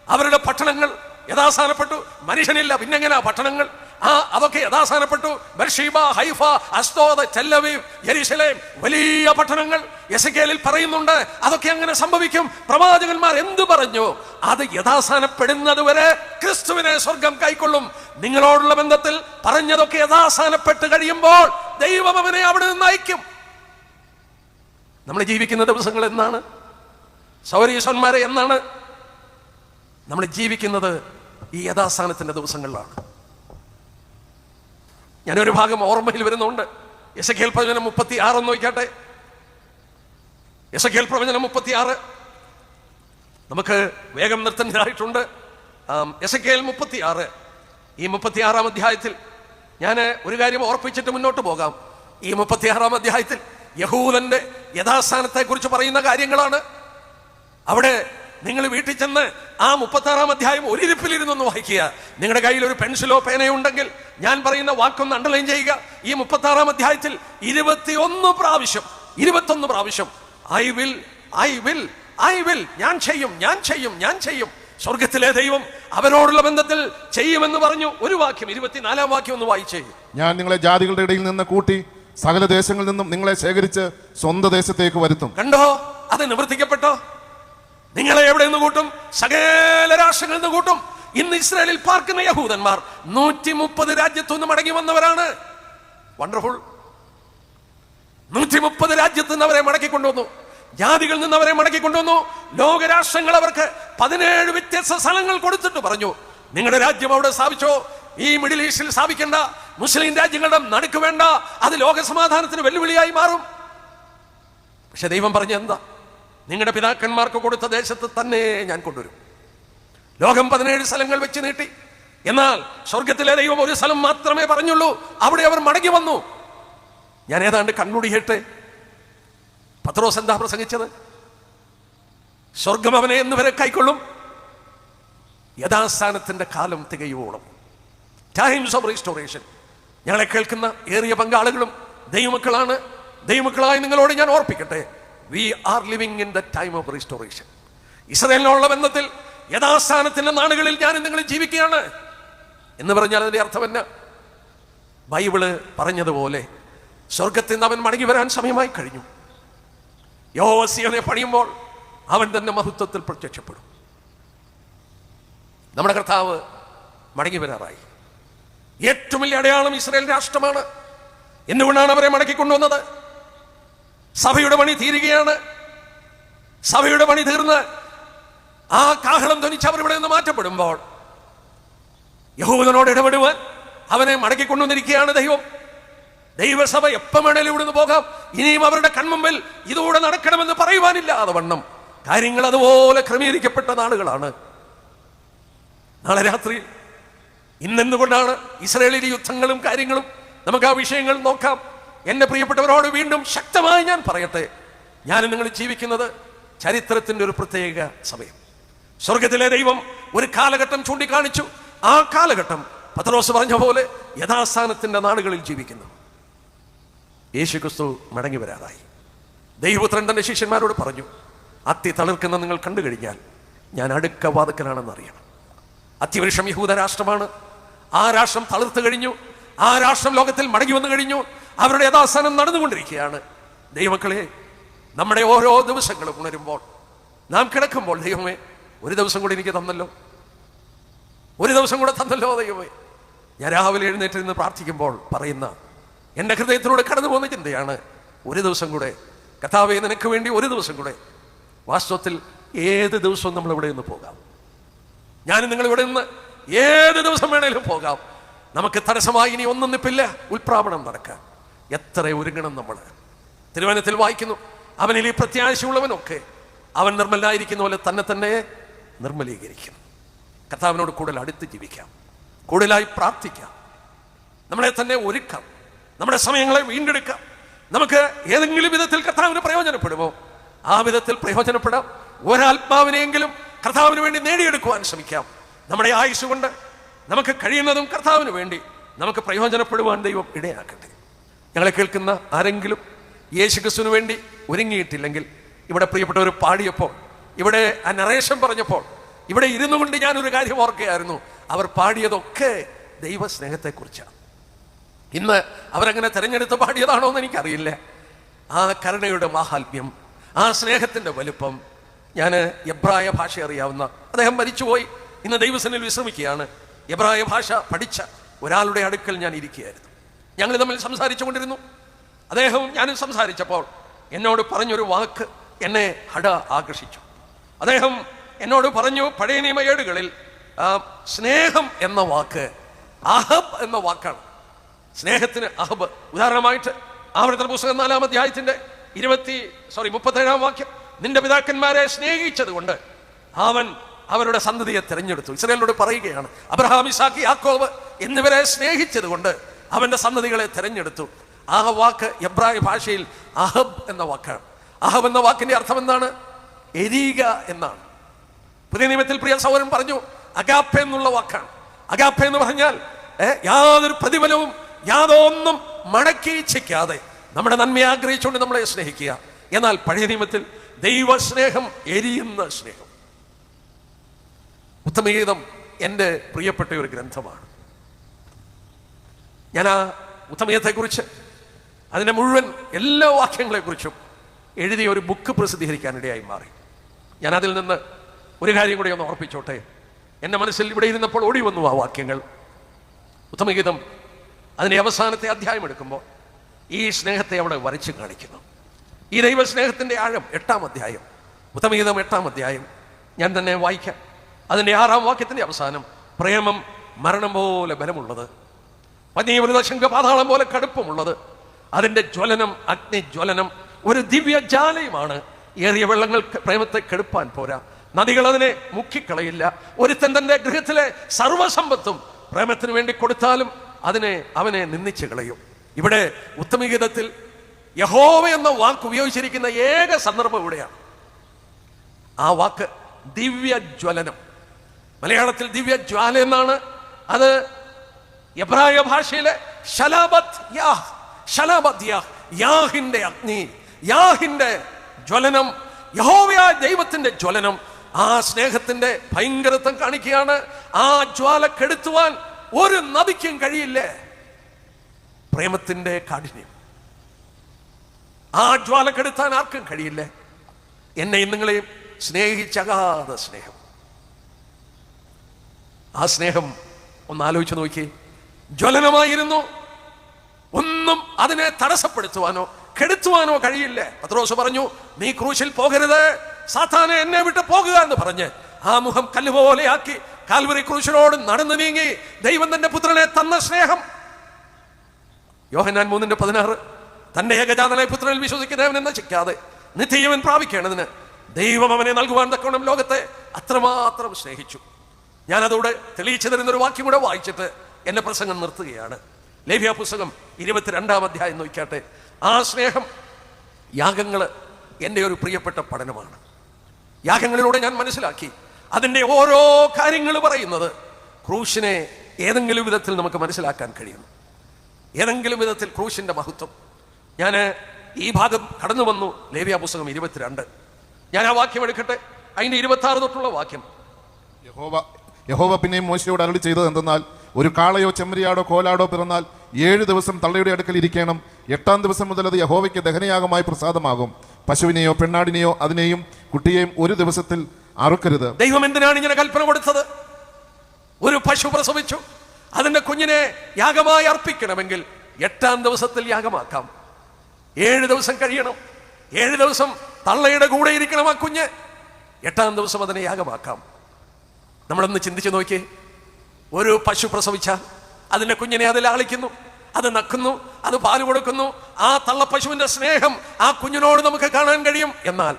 അവരുടെ പട്ടണങ്ങൾ യഥാസ്ഥാനപ്പെട്ടു. മനുഷ്യനില്ല, പിന്നെങ്ങനാ പട്ടണങ്ങൾ? അതൊക്കെ യഥാസ്ഥാനപ്പെട്ടു. ബർഷീബ, ഹൈഫ, അസ്തോദ്, ടെല്ലവീവ്, യെരുശലേം, വലിയ പട്ടണങ്ങൾ. എസെക്കിയേലിൽ പറയുന്നുണ്ട് അതൊക്കെ അങ്ങനെ സംഭവിക്കും. പ്രവാചകന്മാർ എന്തു പറഞ്ഞു? അത് യഥാസ്ഥാനപ്പെടുന്നത് വരെ ക്രിസ്തുവിനെ സ്വർഗം കൈക്കൊള്ളും. നിങ്ങളോടുള്ള ബന്ധത്തിൽ പറഞ്ഞതൊക്കെ യഥാസ്ഥാനപ്പെട്ട് കഴിയുമ്പോൾ ദൈവം അവനെ അവിടെ നിന്ന് അയക്കും. നമ്മൾ ജീവിക്കുന്ന ദിവസങ്ങൾ എന്നാണ്? സൗരീശ്വന്മാരെ, എന്നാണ് നമ്മൾ ജീവിക്കുന്നത്? ഈ യഥാസ്ഥാനത്തിന്റെ ദിവസങ്ങളിലാണ്. ഞാനൊരു ഭാഗം ഓർമ്മയിൽ വരുന്നുണ്ട്. എസെക്കിയേൽ പ്രവചനം 36 നോക്കിയാട്ടെ. എസെക്കിയേൽ പ്രവചനം 36 നമുക്ക് വേഗം നിർത്തേണ്ടതായിട്ടുണ്ട്. എസെക്കിയേൽ 36, ഈ 36-ാം അധ്യായത്തിൽ ഞാൻ ഒരു കാര്യം ഓർപ്പിച്ചിട്ട് മുന്നോട്ട് പോകാം. ഈ 36-ാം അധ്യായത്തിൽ യഹൂദന്റെ യഥാസ്ഥാനത്തെ കുറിച്ച് പറയുന്ന കാര്യങ്ങളാണ്. അവിടെ നിങ്ങൾ വീട്ടിൽ ചെന്ന് ആ 36-ാം അധ്യായം ഒരിരിപ്പിലിരുന്നൊന്ന് വായിക്കുക. നിങ്ങളുടെ കയ്യിൽ ഒരു പെൻസിലോ പേനയോ ഉണ്ടെങ്കിൽ ഞാൻ പറയുന്ന വാക്കൊന്ന് അണ്ടർലൈൻ ചെയ്യുക. ഈ 36-ാം അധ്യായത്തിൽ 21 പ്രാവശ്യം ഐ വിൽ, ഞാൻ ചെയ്യും സ്വർഗത്തിലെ ദൈവം അവരോടുള്ള ബന്ധത്തിൽ ചെയ്യുമെന്ന് പറഞ്ഞു. ഒരു വാക്യം, 24-ാം വാക്യം ഒന്ന് വായിച്ചേ. ഞാൻ നിങ്ങളെ ജാതികളുടെ ഇടയിൽ നിന്ന് കൂട്ടി സകല ദേശങ്ങളിൽ നിന്നും നിങ്ങളെ ശേഖരിച്ച് സ്വന്തം ദേശത്തേക്ക് വരുത്തും. കണ്ടോ, അത് നിവർത്തിക്കപ്പെട്ടോ? നിങ്ങളെ എവിടെ നിന്ന് കൂട്ടും? സകല രാഷ്ട്രങ്ങളിൽ നിന്ന് കൂട്ടും. ഇന്ന് ഇസ്രായേലിൽ പാർക്കുന്ന യഹൂദന്മാർ 130 രാജ്യത്തു നിന്ന് മടങ്ങി വന്നവരാണ്. വണ്ടർഫുൾ. 130 രാജ്യത്ത് നിന്ന് അവരെ മടക്കി കൊണ്ടുവന്നു. ജാതികളിൽ നിന്ന് അവരെ മടക്കി കൊണ്ടുവന്നു. ലോകരാഷ്ട്രങ്ങൾ അവർക്ക് 17 വ്യത്യസ്ത സ്ഥലങ്ങൾ കൊടുത്തിട്ട് പറഞ്ഞു, നിങ്ങളുടെ രാജ്യം അവിടെ സ്ഥാപിച്ചോ, ഈ മിഡിൽ ഈസ്റ്റിൽ സ്ഥാപിക്കേണ്ട, മുസ്ലിം രാജ്യങ്ങളുടെ നടുക്ക് വേണ്ട, അത് ലോക സമാധാനത്തിന് വെല്ലുവിളിയായി മാറും. പക്ഷെ ദൈവം പറഞ്ഞ എന്താ? നിങ്ങളുടെ പിതാക്കന്മാർക്ക് കൊടുത്ത ദേശത്ത് തന്നെ ഞാൻ കൊണ്ടുവരും. ലോകം 17 സ്ഥലങ്ങൾ വെച്ച് നീട്ടി. എന്നാൽ സ്വർഗത്തിലെ ദൈവം ഒരു സ്ഥലം മാത്രമേ പറഞ്ഞുള്ളൂ, അവിടെ അവർ മടങ്ങി വന്നു. ഞാൻ ഏതാണ്ട് കൺമുടിയിട്ട് പത്രോസ് എന്താ പ്രസംഗിച്ചത്? സ്വർഗം അവനെ എന്നുവരെ കൈക്കൊള്ളും, യഥാസ്ഥാനത്തിന്റെ കാലം തികയോളം. Times of restoration. ഞങ്ങളെ കേൾക്കുന്ന ഏറിയ പങ്കാളുകളും ദൈവമക്കളാണ്. ദൈവമക്കളായി നിങ്ങളോട് ഞാൻ ഓർപ്പിക്കട്ടെ, we are living in the time of restoration. ഇസ്രായേലിനുള്ള ബന്ധത്തിൽ യഥാസ്ഥാനത്തിന്റെ നാടുകളിൽ ഞാൻ നിങ്ങൾ ജീവിക്കുകയാണ് എന്ന് പറഞ്ഞാൽ അതിന്റെ അർത്ഥം എന്നാ? ബൈബിള് പറഞ്ഞതുപോലെ സ്വർഗത്തിൽ നിന്ന് അവൻ മടങ്ങി വരാൻ സമയമായി കഴിഞ്ഞു. യഹോവ സിയോനെ പണിയുമ്പോൾ അവൻ തന്നെ മഹത്വത്തിൽ പ്രത്യക്ഷപ്പെടും. നമ്മുടെ കർത്താവ് മടങ്ങി വരാറായി. ഏറ്റവും വലിയ അടയാളം ഇസ്രായേൽ രാഷ്ട്രമാണ്. എന്തുകൊണ്ടാണ് അവരെ മടക്കിക്കൊണ്ടുവന്നത്? സഭയുടെ പണി തീരുകയാണ്. സഭയുടെ പണി തീർന്ന് ആ കാഹളം ധ്വനിച്ച് അവർ ഇവിടെ നിന്ന് മാറ്റപ്പെടുമ്പോൾ യഹൂദനോട് ഇടപെടുവാൻ അവനെ മടക്കിക്കൊണ്ടുവന്നിരിക്കുകയാണ് ദൈവം. ദൈവസഭ എപ്പം വേണേലും ഇവിടുന്ന് പോകാം. ഇനിയും അവരുടെ കൺമുമ്പിൽ ഇതുകൂടെ നടക്കണമെന്ന് പറയുവാനില്ല. അത് വണ്ണം കാര്യങ്ങൾ അതുപോലെ ക്രമീകരിക്കപ്പെട്ട നാളുകളാണ്. നാളെ രാത്രി ഇന്നെന്തുകൊണ്ടാണ് ഇസ്രായേലിലെ യുദ്ധങ്ങളും കാര്യങ്ങളും, നമുക്ക് ആ വിഷയങ്ങൾ നോക്കാം. എന്റെ പ്രിയപ്പെട്ടവരോട് വീണ്ടും ശക്തമായി ഞാൻ പറയട്ടെ, ഞാൻ നിങ്ങൾ ജീവിക്കുന്നത് ചരിത്രത്തിന്റെ ഒരു പ്രത്യേക സമയം. സ്വർഗത്തിലെ ദൈവം ഒരു കാലഘട്ടം ചൂണ്ടിക്കാണിച്ചു. ആ കാലഘട്ടം പത്രോസ് പറഞ്ഞ പോലെ യഥാസ്ഥാനത്തിന്റെ നാടുകളിൽ ജീവിക്കുന്നു. യേശുക്രിസ്തു മടങ്ങി വരാറായി. ദൈവപുത്രൻ തന്റെ ശിഷ്യന്മാരോട് പറഞ്ഞു, അത്തി തളിർക്കുന്ന നിങ്ങൾ കണ്ടു കഴിഞ്ഞാൽ ഞാൻ അടുക്ക വാതുക്കലാണെന്ന് അറിയണം. അത്തിവൃക്ഷം യഹൂദ രാഷ്ട്രമാണ്. ആ രാഷ്ട്രം തളിർത്തു കഴിഞ്ഞു. ആ രാഷ്ട്രം ലോകത്തിൽ മടങ്ങി വന്നു കഴിഞ്ഞു. അവരുടെ യഥാസ്ഥാനം നടന്നുകൊണ്ടിരിക്കുകയാണ്. ദൈവമക്കളെ, നമ്മുടെ ഓരോ ദിവസങ്ങളും ഉണരുമ്പോൾ, നാം കിടക്കുമ്പോൾ, ദൈവമേ ഒരു ദിവസം കൂടി എനിക്ക് തന്നല്ലോ, ഒരു ദിവസം കൂടെ തന്നല്ലോ ദൈവമേ. ഞാൻ രാവിലെ എഴുന്നേറ്റിരുന്ന് പ്രാർത്ഥിക്കുമ്പോൾ പറയുന്ന എൻ്റെ ഹൃദയത്തിലൂടെ കടന്നു പോകുന്ന ചിന്തയാണ്, ഒരു ദിവസം കൂടെ കർത്താവേ, നിനക്ക് വേണ്ടി ഒരു ദിവസം കൂടെ. വാസ്തവത്തിൽ ഏത് ദിവസവും നമ്മൾ ഇവിടെ നിന്ന് പോകാം. ഞാനും നിങ്ങൾ ഇവിടെ നിന്ന് ഏത് ദിവസം വേണേലും പോകാം. നമുക്ക് തടസ്സമായി ഇനി ഒന്നും നിപ്പില്ല. ഉൽപ്രാപണം നടക്കാൻ എത്ര ഒരുങ്ങണം നമ്മൾ. തിരുവചനത്തിൽ വായിക്കുന്നു, അവനിൽ ഈ പ്രത്യാശയുള്ളവനൊക്കെ അവൻ നിർമ്മലായിരിക്കുന്ന പോലെ തന്നെ തന്നെ നിർമ്മലീകരിക്കും. കർത്താവിനോട് കൂടുതൽ അടുത്ത് ജീവിക്കാം, കൂടുതലായി പ്രാർത്ഥിക്കാം, നമ്മളെ തന്നെ ഒരുക്കാം, നമ്മുടെ സമയങ്ങളെ വീണ്ടെടുക്കാം. നമുക്ക് ഏതെങ്കിലും വിധത്തിൽ കർത്താവിന് പ്രയോജനപ്പെടുമോ ആ വിധത്തിൽ പ്രയോജനപ്പെടാം. ഒരാത്മാവിനെയെങ്കിലും കർത്താവിന് വേണ്ടി നേടിയെടുക്കുവാൻ ശ്രമിക്കാം. നമ്മുടെ ആയുസ് കൊണ്ട് നമുക്ക് കഴിയുന്നതും കർത്താവിന് വേണ്ടി നമുക്ക് പ്രയോജനപ്പെടുവാൻ ദൈവം ഇടയാക്കട്ടെ. ഞങ്ങളെ കേൾക്കുന്ന ആരെങ്കിലും യേശുക്രിസ്തുവിന് വേണ്ടി ഒരുങ്ങിയിട്ടില്ലെങ്കിൽ, ഇവിടെ പ്രിയപ്പെട്ടവർ പാടിയപ്പോൾ, ഇവിടെ ആ നറേഷൻ പറഞ്ഞപ്പോൾ, ഇവിടെ ഇരുന്നു കൊണ്ട് ഞാനൊരു കാര്യം ഓർക്കുകയായിരുന്നു. അവർ പാടിയതൊക്കെ ദൈവസ്നേഹത്തെക്കുറിച്ചാണ്. ഇന്ന് അവരങ്ങനെ തിരഞ്ഞെടുത്ത് പാടിയതാണോ എന്ന് എനിക്കറിയില്ല. ആ കരുണയുടെ മാഹാത്മ്യം, ആ സ്നേഹത്തിന്റെ വലുപ്പം. ഞാൻ എബ്രായ ഭാഷ അറിയാവുന്ന അദ്ദേഹം മരിച്ചുപോയി, ഇന്ന് ദൈവസന്നിധിയിൽ വിശ്രമിക്കുകയാണ്. എബ്രായ ഭാഷ പഠിച്ച ഒരാളുടെ അടുക്കൽ ഞാൻ ഇരിക്കുകയായിരുന്നു. ഞങ്ങൾ തമ്മിൽ സംസാരിച്ചു കൊണ്ടിരുന്നു. അദ്ദേഹവും ഞാനും സംസാരിച്ചപ്പോൾ എന്നോട് പറഞ്ഞൊരു വാക്ക് എന്നെ ആകർഷിച്ചു. അദ്ദേഹം എന്നോട് പറഞ്ഞു, പഴയ നിയമ ഏടുകളിൽ സ്നേഹം എന്ന വാക്ക് അഹബ് എന്ന വാക്കാണ്. സ്നേഹത്തിന് അഹബ്. ഉദാഹരണമായിട്ട് ആവർത്തന പുസ്തകം 4-ാം അധ്യായത്തിന്റെ 37-ാം വാക്യം, നിന്റെ പിതാക്കന്മാരെ സ്നേഹിച്ചത് കൊണ്ട് അവൻ അവരുടെ സന്തതിയെ തിരഞ്ഞെടുത്തു. ഇസ്രായേലിനോട് പറയുകയാണ്, അബ്രഹാം, ഇസാക്ക്, യാക്കോബ് എന്നിവരെ സ്നേഹിച്ചത് കൊണ്ട് അവന്റെ സന്തതികളെ തിരഞ്ഞെടുത്തു. ആ വാക്ക് എബ്രായ ഭാഷയിൽ അഹബ് എന്ന വാക്കാണ്. അഹബ് എന്ന വാക്കിന്റെ അർത്ഥം എന്താണ്? എരിയുക എന്നാണ്. പുതിയ നിയമത്തിൽ പ്രിയ സഹോദരൻ പറഞ്ഞു, അഗാപ്പെ എന്നുള്ള വാക്കാണ്. അഗാപ്പെ എന്ന് പറഞ്ഞാൽ യാതൊരു പ്രതിഫലവും യാതൊന്നും മടക്കി ഇച്ഛിക്കാതെ നമ്മുടെ നന്മയെ ആഗ്രഹിച്ചുകൊണ്ട് നമ്മളെ സ്നേഹിക്കുക. എന്നാൽ പഴയ നിയമത്തിൽ ദൈവസ്നേഹം എരിയുന്ന സ്നേഹം. ഉത്തമഗീതം എൻ്റെ പ്രിയപ്പെട്ട ഒരു ഗ്രന്ഥമാണ്. ഞാൻ ആ ഉത്തമഗീതത്തെക്കുറിച്ച്, അതിൻ്റെ മുഴുവൻ എല്ലാ വാക്യങ്ങളെക്കുറിച്ചും എഴുതിയ ഒരു ബുക്ക് പ്രസിദ്ധീകരിക്കാനിടയായി മാറി. ഞാൻ അതിൽ നിന്ന് ഒരു കാര്യം കൂടി ഒന്ന് ഓർപ്പിച്ചോട്ടെ. എൻ്റെ മനസ്സിൽ ഇവിടെ ഇരുന്നപ്പോൾ ഓടി വന്നു ആ വാക്യങ്ങൾ. ഉത്തമഗീതം അതിൻ്റെ അവസാനത്തെ അധ്യായം എടുക്കുമ്പോൾ ഈ സ്നേഹത്തെ അവിടെ വരച്ച് കാണിക്കുന്നു. ഈ ദൈവ സ്നേഹത്തിൻ്റെ ആഴം 8-ാം അധ്യായം, ഉത്തമഗീതം 8-ാം അധ്യായം ഞാൻ തന്നെ വായിക്കാം. അതിൻ്റെ 6-ാം വാക്യത്തിൻ്റെ അവസാനം, പ്രേമം മരണം പോലെ ബലമുള്ളത്, പനീവൃതശങ്ക പാതാളം പോലെ കടുപ്പമുള്ളത്, അതിൻ്റെ ജ്വലനം അഗ്നിജ്വലനം ഒരു ദിവ്യജാലയുമാണ്. ഏറിയ വെള്ളങ്ങൾ പ്രേമത്തെ കെടുപ്പാൻ പോരാ, നദികൾ അതിനെ മുക്കിക്കളയില്ല. ഒരുത്തൻ തൻ്റെ ഗൃഹത്തിലെ സർവ്വസമ്പത്തും പ്രേമത്തിന് വേണ്ടി കൊടുത്താലും അവനെ നിന്ദിച്ചു കളയും. ഇവിടെ ഉത്തമഗീതത്തിൽ യഹോവ എന്ന വാക്ക് ഉപയോഗിച്ചിരിക്കുന്ന ഏക സന്ദർഭം ഇവിടെയാണ്. ആ വാക്ക് ദിവ്യജ്വലനം, മലയാളത്തിൽ ദിവ്യജ്വാല എന്നാണ്. അത് എബ്രായ ഭാഷയിലെ യാഹിന്റെ അഗ്നി, യാഹിന്റെ ജ്വലനം, യഹോവയായ ദൈവത്തിന്റെ ജ്വലനം. ആ സ്നേഹത്തിന്റെ ഭയങ്കരത്വം കാണിക്കുകയാണ്. ആ ജ്വാല കെടുത്തുവാൻ ഒരു നദിക്കും കഴിയില്ലേ. പ്രേമത്തിന്റെ കാഠിന്യം, ആ ജ്വാല കെടുത്താൻ ആർക്കും കഴിയില്ലേ. എന്നെയും നിങ്ങളെയും സ്നേഹിച്ചകാത സ്നേഹം. ആ സ്നേഹം ഒന്ന് ആലോചിച്ച് നോക്കി. ജ്വലനമായിരുന്നു, ഒന്നും അതിനെ തടസ്സപ്പെടുത്തുവാനോ കെടുത്തുവാനോ കഴിയില്ലേ. പത്രോസ് പറഞ്ഞു, നീ ക്രൂശിൽ പോകരുത്, സാത്താനെ എന്നെ വിട്ട് പോകുക എന്ന് പറഞ്ഞ് ആ മുഖം കല്ലുപോലെയാക്കി കാൽവരി ക്രൂശിനോട് നടന്നു നീങ്ങി ദൈവം തന്റെ പുത്രനെ തന്ന സ്നേഹം. യോഹന്നാൻ 3:16, തന്റെ ഏകജാതനായ പുത്രനിൽ വിശ്വസിക്കുന്നവൻ നശിക്കാതെ നിത്യജീവൻ പ്രാപിക്കേണ്ടതിന് ദൈവം അവനെ നൽകുവാൻ തക്കവണ്ണം ലോകത്തെ അത്രമാത്രം സ്നേഹിച്ചു. ഞാനതോടെ തെളിയിച്ചു തരുന്നൊരു വാക്യം കൂടെ വായിച്ചിട്ട് എന്റെ പ്രസംഗം നിർത്തുകയാണ്. ലേവ്യ പുസ്തകം 22-ാം അധ്യായം നോക്കിയാട്ടെ. ആ സ്നേഹം, യാഗങ്ങൾ എൻ്റെ ഒരു പ്രിയപ്പെട്ട പഠനമാണ്. യാഗങ്ങളിലൂടെ ഞാൻ മനസ്സിലാക്കി അതിൻ്റെ ഓരോ കാര്യങ്ങൾ പറയുന്നത് ക്രൂശിനെ ഏതെങ്കിലും വിധത്തിൽ നമുക്ക് മനസ്സിലാക്കാൻ കഴിയുന്നു. ഏതെങ്കിലും വിധത്തിൽ ക്രൂശിന്റെ മഹത്വം. ഞാൻ ഈ ഭാഗം കടന്നു വന്നു. ലേവ്യ പുസ്തകം 22, ഞാൻ ആ വാക്യം എടുക്കട്ടെ. അതിന്റെ 26 തൊട്ടുള്ള വാക്യം. യഹോവ പിന്നെയും മോശയോട് അരുളി ചെയ്തത് എന്തെന്നാൽ, ഒരു കാളയോ ചെമ്മരിയാടോ കോലാടോ പിറന്നാൽ 7 ദിവസം തള്ളയുടെ അടുക്കൽ ഇരിക്കണം. 8-ാം ദിവസം മുതൽ അത് യഹോവയ്ക്ക് ദഹനയാഗമായി പ്രസാദമാകും. പശുവിനെയോ പെണ്ണാടിനെയോ അതിനെയും കുട്ടിയെയും 1 ദിവസത്തിൽ അറുക്കരുത്. ദൈവം എന്തിനാണ് ഇങ്ങനെ കൽപ്പന കൊടുത്തത്? ഒരു പശു പ്രസവിച്ചു, അതിന്റെ കുഞ്ഞിനെ യാഗമായി അർപ്പിക്കണമെങ്കിൽ 8-ാം ദിവസത്തിൽ യാഗമാക്കാം. 7 ദിവസം കഴിയണം. 7 ദിവസം തള്ളയുടെ കൂടെ ഇരിക്കണം ആ കുഞ്ഞ്. 8-ാം ദിവസം അതിനെ യാഗമാക്കാം. നമ്മളൊന്ന് ചിന്തിച്ചു നോക്കി. ഒരു പശു പ്രസവിച്ചാൽ അതിന്റെ കുഞ്ഞിനെ അതിൽ ആളിക്കുന്നു, അത് നക്കുന്നു, അത് പാല് കൊടുക്കുന്നു. ആ തള്ളപ്പശുവിന്റെ സ്നേഹം ആ കുഞ്ഞിനോട് നമുക്ക് കാണാൻ കഴിയും. എന്നാൽ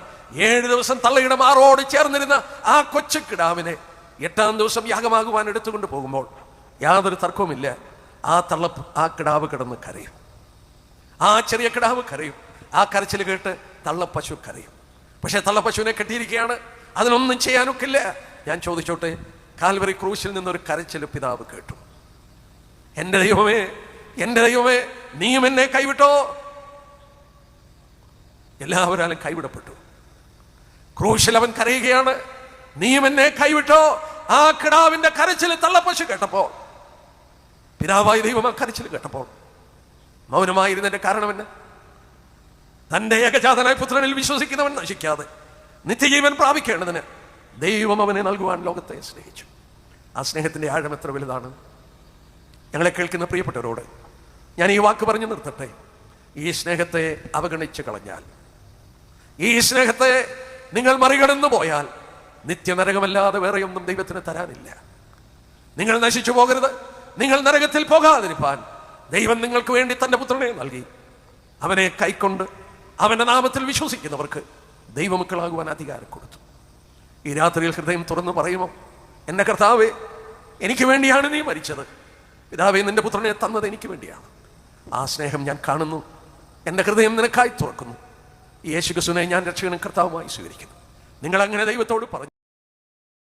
7 ദിവസം തള്ളയുടെ മാറോട് ചേർന്നിരുന്ന ആ കൊച്ചു കിടാവിനെ 8-ാം ദിവസം യാഗമാകുവാൻ എടുത്തുകൊണ്ട് പോകുമ്പോൾ യാതൊരു തർക്കവുമില്ല, ആ കിടാവ് കിടന്ന് കരയും. ആ ചെറിയ കിടാവ് കരയും. ആ കരച്ചിൽ കേട്ട് തള്ളപ്പശു കരയും. പക്ഷെ തള്ളപ്പശുവിനെ കെട്ടിയിരിക്കുകയാണ്, അതിനൊന്നും ചെയ്യാനൊക്കില്ല. ഞാൻ ചോദിച്ചോട്ടെ, കാൽവരി ക്രൂശിൽ നിന്നൊരു കരച്ചിൽ പിതാവ് കേട്ടു. എൻ്റെ ദൈവമേ, എൻ്റെ ദൈവമേ, നീയും എന്നെ കൈവിട്ടോ. എല്ലാവരും കൈവിടപ്പെട്ടു. ക്രൂശിൽ അവൻ കരയുകയാണ്, നീയും എന്നെ കൈവിട്ടോ. ആ കിടാവിന്റെ കരച്ചിൽ തള്ളപ്പശു കേട്ടപ്പോൾ, പിതാവായ ദൈവം ആ കരച്ചിൽ കേട്ടപ്പോൾ മൗനമായിരുന്നതിന്റെ കാരണം എന്നെ, തന്റെ ഏകജാതനായ പുത്രനിൽ വിശ്വസിക്കുന്നവൻ നശിക്കാതെ നിത്യജീവൻ പ്രാപിക്കേണ്ടതിന് ദൈവം അവനെ നൽകുവാൻ ലോകത്തെ സ്നേഹിച്ചു. ആ സ്നേഹത്തിന്റെ ആഴം എത്ര വലുതാണ്. ഞങ്ങളെ കേൾക്കുന്ന പ്രിയപ്പെട്ടവരോട് ഞാൻ ഈ വാക്ക് പറഞ്ഞു നിർത്തട്ടെ. ഈ സ്നേഹത്തെ അവഗണിച്ചു കളഞ്ഞാൽ, ഈ സ്നേഹത്തെ നിങ്ങൾ മറികടന്നു പോയാൽ നിത്യനരകമല്ലാതെ വേറെയൊന്നും ദൈവത്തിന് തരാനില്ല. നിങ്ങൾ നശിച്ചു പോകരുത്, നിങ്ങൾ നരകത്തിൽ പോകാതിരിപ്പാൻ ദൈവം നിങ്ങൾക്ക് വേണ്ടി തന്റെ പുത്രനെ നൽകി. അവനെ കൈക്കൊണ്ട് അവന്റെ നാമത്തിൽ വിശ്വസിക്കുന്നവർക്ക് ദൈവമക്കളാകുവാൻ അധികാരം കൊടുത്തു. ഈ രാത്രിയിൽ ഹൃദയം തുറന്ന് പറയുമോ, എന്റെ കർത്താവേ, എനിക്ക് വേണ്ടിയാണ് നീ മരിച്ചത്. പിതാവേ, നിന്റെ പുത്രനെ തന്നത് എനിക്ക് വേണ്ടിയാണ്. ആ സ്നേഹം ഞാൻ കാണുന്നു. എൻ്റെ ഹൃദയം നിനക്കായി തുറക്കുന്നു. യേശു ക്രിസ്തുവിനെ ഞാൻ രക്ഷകനും കർത്താവുമായി സ്വീകരിക്കുന്നു. നിങ്ങൾ അങ്ങനെ ദൈവത്തോട് പറഞ്ഞു.